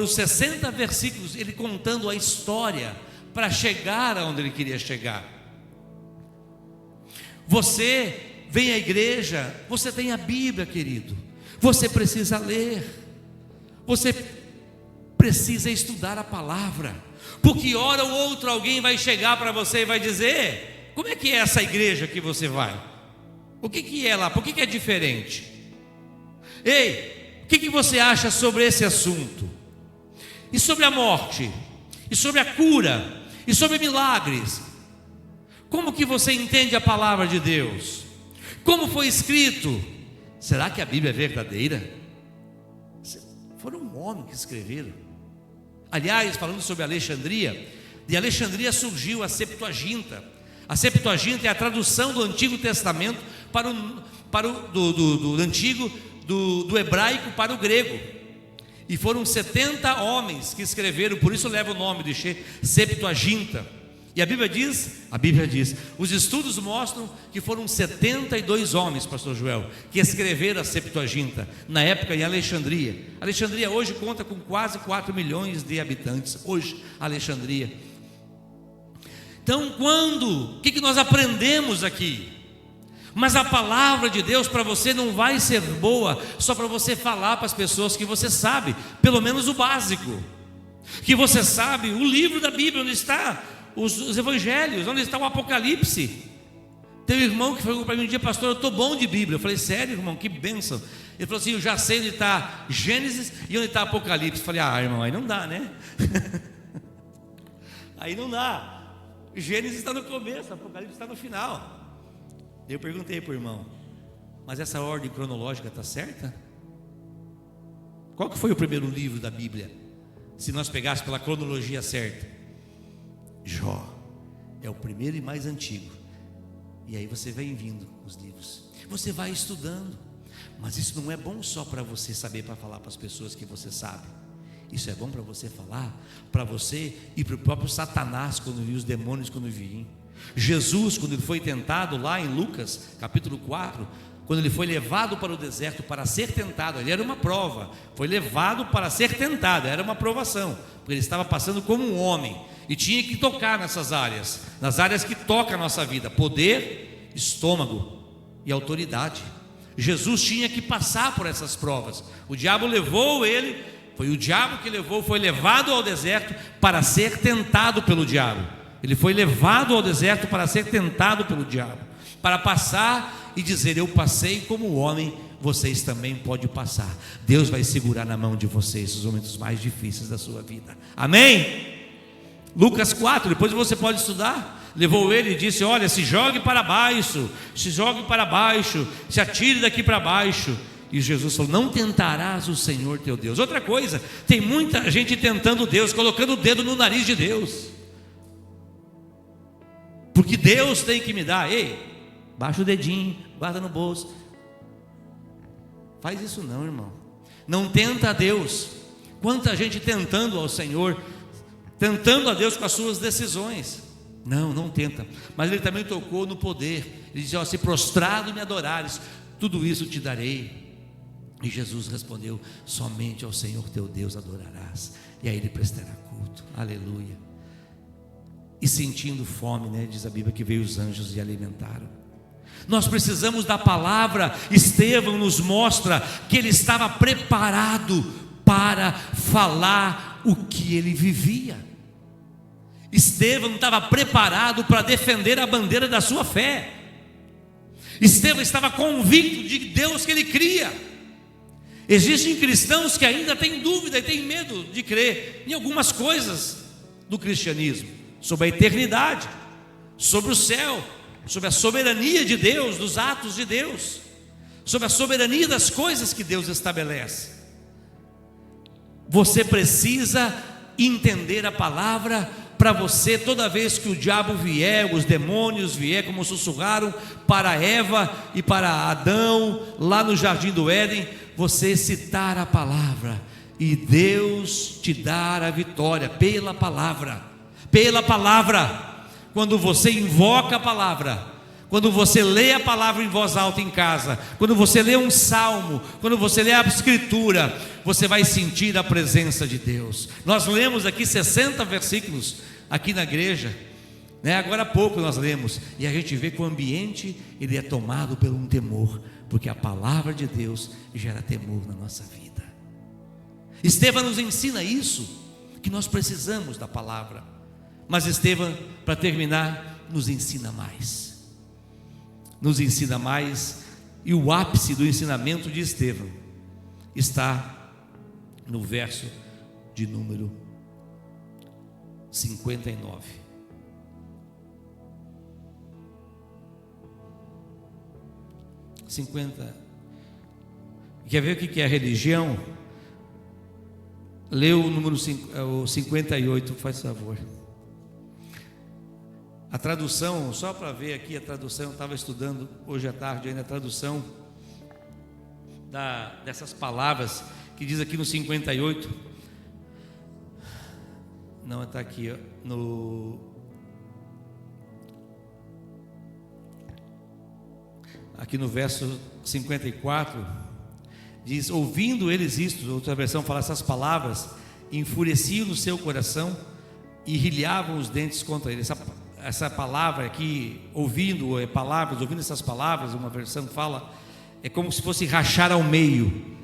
60 versículos, ele contando a história para chegar aonde ele queria chegar. Você vem à igreja, você tem a Bíblia, querido, você precisa ler, você precisa estudar a palavra, porque hora ou outra alguém vai chegar para você e vai dizer: como é que é essa igreja que você vai? O que é lá? Por que é diferente? Ei, o que você acha sobre esse assunto? E sobre a morte? E sobre a cura? E sobre milagres? Como que você entende a palavra de Deus? Como foi escrito? Será que a Bíblia é verdadeira? Foram homens que escreveram. Aliás, falando sobre Alexandria, de Alexandria surgiu a Septuaginta. A Septuaginta é a tradução do Antigo Testamento do hebraico para o grego. E foram 70 homens que escreveram, por isso leva o nome de Septuaginta. E a Bíblia diz, os estudos mostram que foram 72 homens, pastor Joel, que escreveram a Septuaginta, na época em Alexandria. Alexandria hoje conta com quase 4 milhões de habitantes, hoje Alexandria. Então o que nós aprendemos aqui? Mas a palavra de Deus para você não vai ser boa só para você falar para as pessoas que você sabe, pelo menos o básico, que você sabe o livro da Bíblia, onde está os evangelhos, onde está o Apocalipse. Tem um irmão que falou para mim um dia: pastor, eu estou bom de Bíblia. Eu falei: sério, irmão? Que bênção. Ele falou assim: eu já sei onde está Gênesis e onde está Apocalipse. Eu falei: irmão, aí não dá, né? Aí não dá. Gênesis está no começo, Apocalipse está no final. Eu perguntei para o irmão: mas essa ordem cronológica está certa? Qual que foi o primeiro livro da Bíblia, se nós pegássemos pela cronologia certa? Jó é o primeiro e mais antigo. E aí você vem vindo os livros, você vai estudando. Mas isso não é bom só para você saber, para falar para as pessoas que você sabe. Isso é bom para você falar, para você e para o próprio Satanás, quando viu os demônios, quando vinham. Jesus, quando ele foi tentado lá em Lucas capítulo 4, quando ele foi levado para o deserto para ser tentado, ele era uma prova, foi levado para ser tentado, era uma provação, porque ele estava passando como um homem, e tinha que tocar nessas áreas, nas áreas que tocam a nossa vida: poder, estômago e autoridade. Jesus tinha que passar por essas provas. O diabo levou ele, foi o diabo que levou, foi levado ao deserto para ser tentado pelo diabo. Ele foi levado ao deserto para ser tentado pelo diabo, para passar e dizer: eu passei como homem, vocês também podem passar. Deus vai segurar na mão de vocês os momentos mais difíceis da sua vida. Amém? Lucas 4, depois você pode estudar. Levou ele e disse: olha, se jogue para baixo, se jogue para baixo, se atire daqui para baixo. E Jesus falou: não tentarás o Senhor teu Deus. Outra coisa, tem muita gente tentando Deus, colocando o dedo no nariz de Deus, porque Deus tem que me dar. Ei, baixa o dedinho, guarda no bolso. Faz isso não, irmão. Não tenta a Deus. Quanta gente tentando ao Senhor, tentando a Deus com as suas decisões. Não tenta. Mas ele também tocou no poder. Ele disse: se prostrado me adorares, tudo isso te darei. E Jesus respondeu: somente ao Senhor teu Deus adorarás, e a Ele prestará culto. Aleluia. E sentindo fome, diz a Bíblia que veio os anjos e alimentaram. Nós precisamos da palavra. Estevão nos mostra que ele estava preparado para falar o que ele vivia. Estevão estava preparado para defender a bandeira da sua fé. Estevão estava convicto de Deus que ele cria. Existem cristãos que ainda têm dúvida e têm medo de crer em algumas coisas do cristianismo, sobre a eternidade, sobre o céu, sobre a soberania de Deus, dos atos de Deus, sobre a soberania das coisas que Deus estabelece. Você precisa entender a palavra para você, toda vez que o diabo vier, os demônios vier, como sussurraram para Eva e para Adão lá no jardim do Éden, você citar a palavra e Deus te dar a vitória pela palavra. Pela palavra. Quando você invoca a palavra, quando você lê a palavra em voz alta em casa, quando você lê um salmo, quando você lê a escritura, você vai sentir a presença de Deus. Nós lemos aqui 60 versículos aqui na igreja, agora há pouco nós lemos, e a gente vê que o ambiente ele é tomado por um temor, porque a palavra de Deus gera temor na nossa vida. Estevão nos ensina isso. que nós precisamos da palavra. Mas Estevão, para terminar, nos ensina mais. Nos ensina mais, e o ápice do ensinamento de Estevão está no verso de número 59. Quer ver o que é a religião? Lê o número 58, faz favor. A tradução, só para ver aqui a tradução, eu estava estudando hoje à tarde ainda a tradução dessas palavras, que diz aqui no 58, não, está aqui, ó, aqui no verso 54, diz: ouvindo eles isto, outra versão fala essas palavras, enfureciam no seu coração e rilhavam os dentes contra ele. Essa palavra aqui, ouvindo essas palavras, uma versão fala, é como se fosse rachar ao meio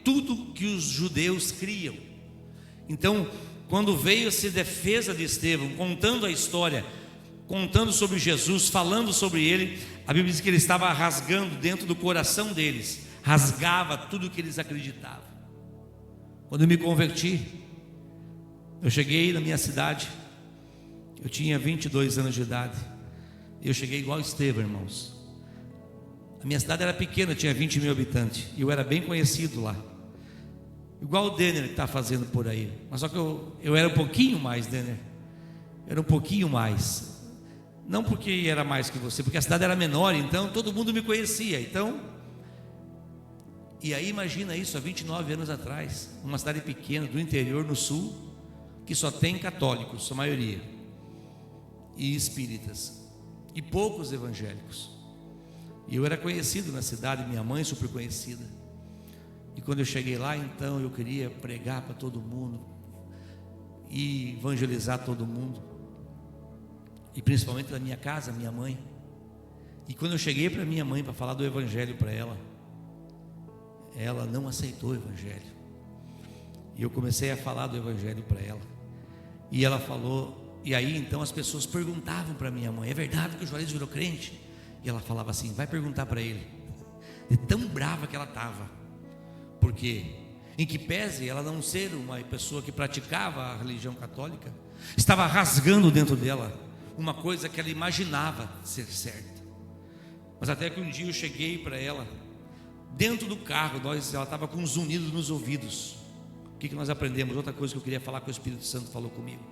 tudo que os judeus criam. Então, quando veio essa defesa de Estevão, contando a história, contando sobre Jesus, falando sobre ele, a Bíblia diz que ele estava rasgando dentro do coração deles, rasgava tudo que eles acreditavam. Quando eu me converti, eu cheguei na minha cidade, eu tinha 22 anos de idade, eu cheguei igual Estevão, irmãos. A minha cidade era pequena, tinha 20 mil habitantes, e eu era bem conhecido lá, igual o Denner que está fazendo por aí, mas só que eu era um pouquinho mais, Denner, era um pouquinho mais, não porque era mais que você, porque a cidade era menor, então todo mundo me conhecia. Então, e aí imagina isso há 29 anos atrás, uma cidade pequena do interior no sul, que só tem católicos, a maioria, e espíritas, e poucos evangélicos. E eu era conhecido na cidade, minha mãe super conhecida. E quando eu cheguei lá, então eu queria pregar para todo mundo e evangelizar todo mundo, e principalmente da minha casa, minha mãe. E quando eu cheguei para minha mãe para falar do evangelho para ela, ela não aceitou o evangelho. E eu comecei a falar do evangelho para ela, e ela falou, e aí então as pessoas perguntavam para minha mãe: é verdade que o Juarez virou crente? E ela falava assim: vai perguntar para ele. De tão brava que ela estava, porque em que pese ela não ser uma pessoa que praticava a religião católica, estava rasgando dentro dela uma coisa que ela imaginava ser certa. Mas até que um dia eu cheguei para ela, dentro do carro, ela estava com um zunido nos ouvidos. O que nós aprendemos? Outra coisa que eu queria falar, que o Espírito Santo falou comigo.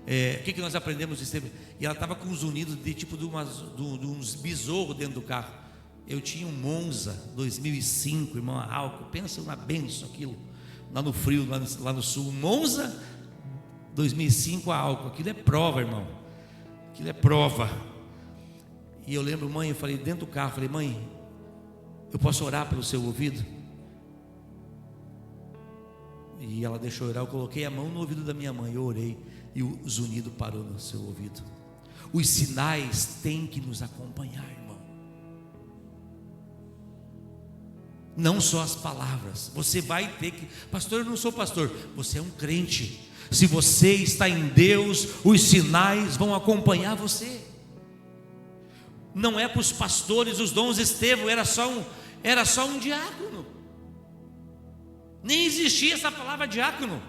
O que nós aprendemos? E ela estava com um zunido de tipo de uns besouros dentro do carro. Eu tinha um Monza 2005, irmão, a álcool, pensa uma benção aquilo, lá no frio, lá no sul. Monza 2005 a álcool, aquilo é prova, irmão, aquilo é prova. E eu lembro, mãe, eu falei dentro do carro, falei: mãe, eu posso orar pelo seu ouvido? E ela deixou orar, eu coloquei a mão no ouvido da minha mãe, eu orei, e o zunido parou no seu ouvido. Os sinais têm que nos acompanhar, irmão, não só as palavras. Você vai ter que, pastor, eu não sou pastor, você é um crente. Se você está em Deus, os sinais vão acompanhar você. Não é para os pastores os dons. Estevão era só um diácono, nem existia essa palavra diácono.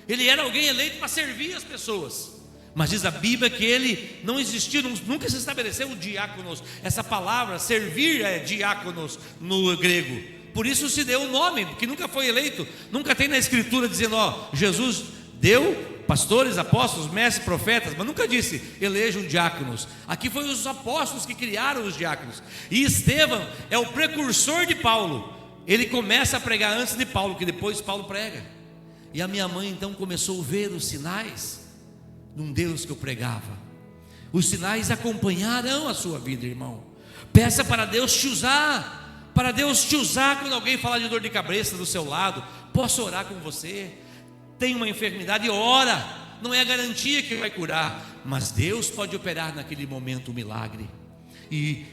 Ele era alguém eleito para servir as pessoas, mas diz a Bíblia que ele não existiu, nunca se estabeleceu o diáconos. Essa palavra servir é diáconos no grego, por isso se deu o nome, porque nunca foi eleito. Nunca tem na escritura dizendo: Jesus deu pastores, apóstolos, mestres, profetas, mas nunca disse elejam diáconos. Aqui foi os apóstolos que criaram os diáconos. E Estevão é o precursor de Paulo. Ele começa a pregar antes de Paulo, que depois Paulo prega. E a minha mãe então começou a ver os sinais de um Deus que eu pregava. Os sinais acompanharão a sua vida, irmão. Peça para Deus te usar, para Deus te usar. Quando alguém falar de dor de cabeça do seu lado, posso orar com você. Tem uma enfermidade, ora. Não é a garantia que vai curar, mas Deus pode operar naquele momento um milagre e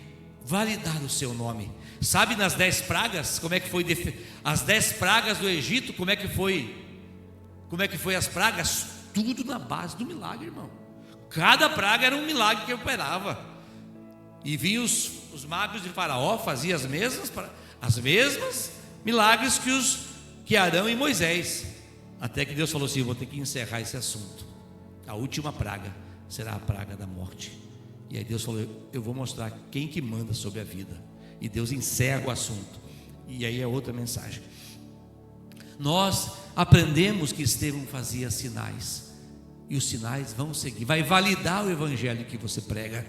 validar o seu nome. Sabe, nas 10 pragas, como é que foi? As 10 pragas do Egito, como é que foi Como é que foi as pragas? Tudo na base do milagre, irmão. Cada praga era um milagre que operava. E vinham os magos de Faraó, faziam as mesmas milagres que Arão e Moisés. Até que Deus falou assim: vou ter que encerrar esse assunto. A última praga será a praga da morte. E aí Deus falou: eu vou mostrar quem que manda sobre a vida. E Deus encerra o assunto. E aí é outra mensagem. Nós aprendemos que Estevão fazia sinais, e os sinais vão seguir. Vai validar o evangelho que você prega,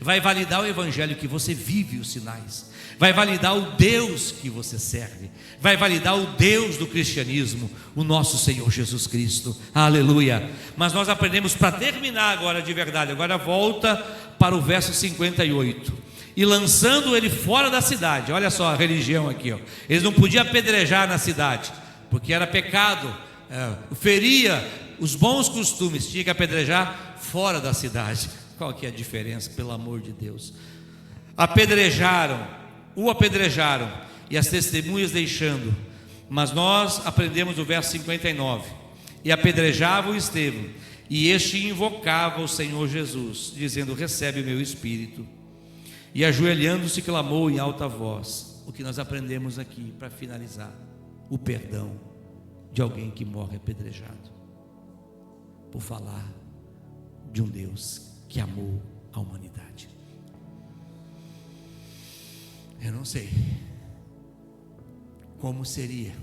vai validar o evangelho que você vive, os sinais, vai validar o Deus que você serve, vai validar o Deus do cristianismo, o nosso Senhor Jesus Cristo. Aleluia. Mas nós aprendemos, para terminar agora de verdade, agora volta para o verso 58. E lançando ele fora da cidade. Olha só a religião aqui, ó. Eles não podiam apedrejar na cidade, porque era pecado, feria os bons costumes, tinha que apedrejar fora da cidade. Qual que é a diferença, pelo amor de Deus? O apedrejaram, e as testemunhas deixando. Mas nós aprendemos o verso 59. E apedrejavam Estevão, e este invocava o Senhor Jesus, dizendo: recebe o meu espírito. E ajoelhando-se clamou em alta voz. O que nós aprendemos aqui, para finalizar: o perdão de alguém que morre apedrejado, por falar de um Deus que amou a humanidade. Eu não sei como seria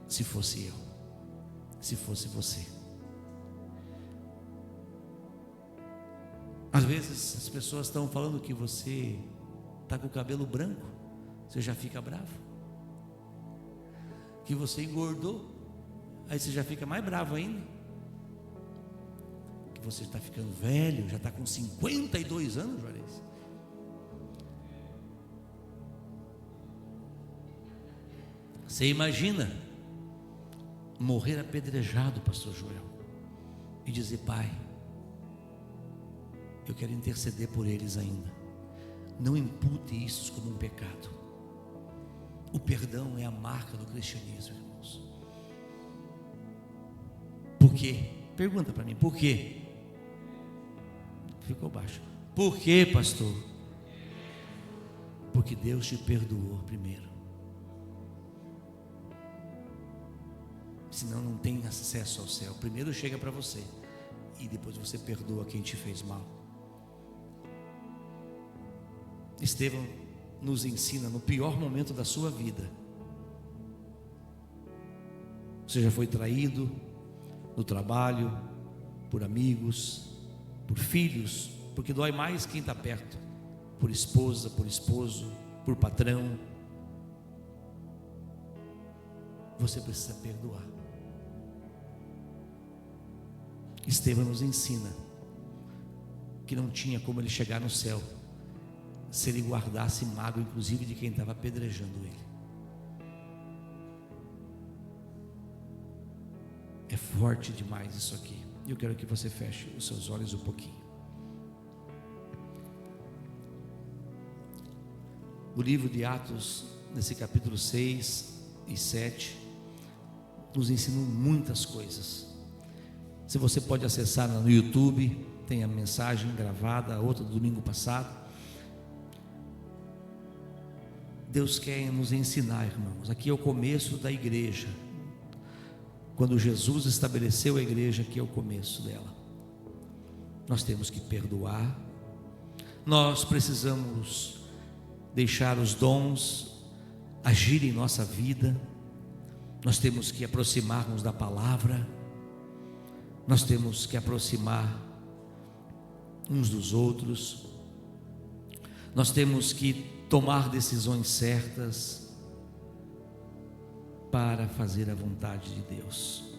se fosse eu, se fosse você. Às vezes as pessoas estão falando que você está com o cabelo branco, você já fica bravo. Que você engordou, aí você já fica mais bravo ainda. Que você está ficando velho, já está com 52 anos, Juarez. Você imagina morrer apedrejado, pastor Joel, e dizer: pai, eu quero interceder por eles ainda. Não impute isso como um pecado. O perdão é a marca do cristianismo, irmãos. Por quê? Pergunta para mim, por quê? Ficou baixo. Por quê, pastor? Porque Deus te perdoou primeiro. Senão não tem acesso ao céu. Primeiro chega para você, e depois você perdoa quem te fez mal. Estevão nos ensina no pior momento da sua vida. Você já foi traído no trabalho, por amigos, por filhos, porque dói mais quem está perto, por esposa, por esposo, por patrão. Você precisa perdoar. Estevão nos ensina que não tinha como ele chegar no céu se ele guardasse mágoa, inclusive de quem estava apedrejando ele. É forte demais isso aqui. Eu quero que você feche os seus olhos um pouquinho. O livro de Atos, nesse capítulo 6 e 7, nos ensinou muitas coisas. Se você pode acessar no YouTube, tem a mensagem gravada, a outra do domingo passado. Deus quer nos ensinar, irmãos. Aqui é o começo da igreja. Quando Jesus estabeleceu a igreja, aqui é o começo dela. Nós temos que perdoar. Nós precisamos deixar os dons agirem em nossa vida. Nós temos que aproximar-nos da palavra. Nós temos que aproximar uns dos outros. Nós temos que tomar decisões certas para fazer a vontade de Deus.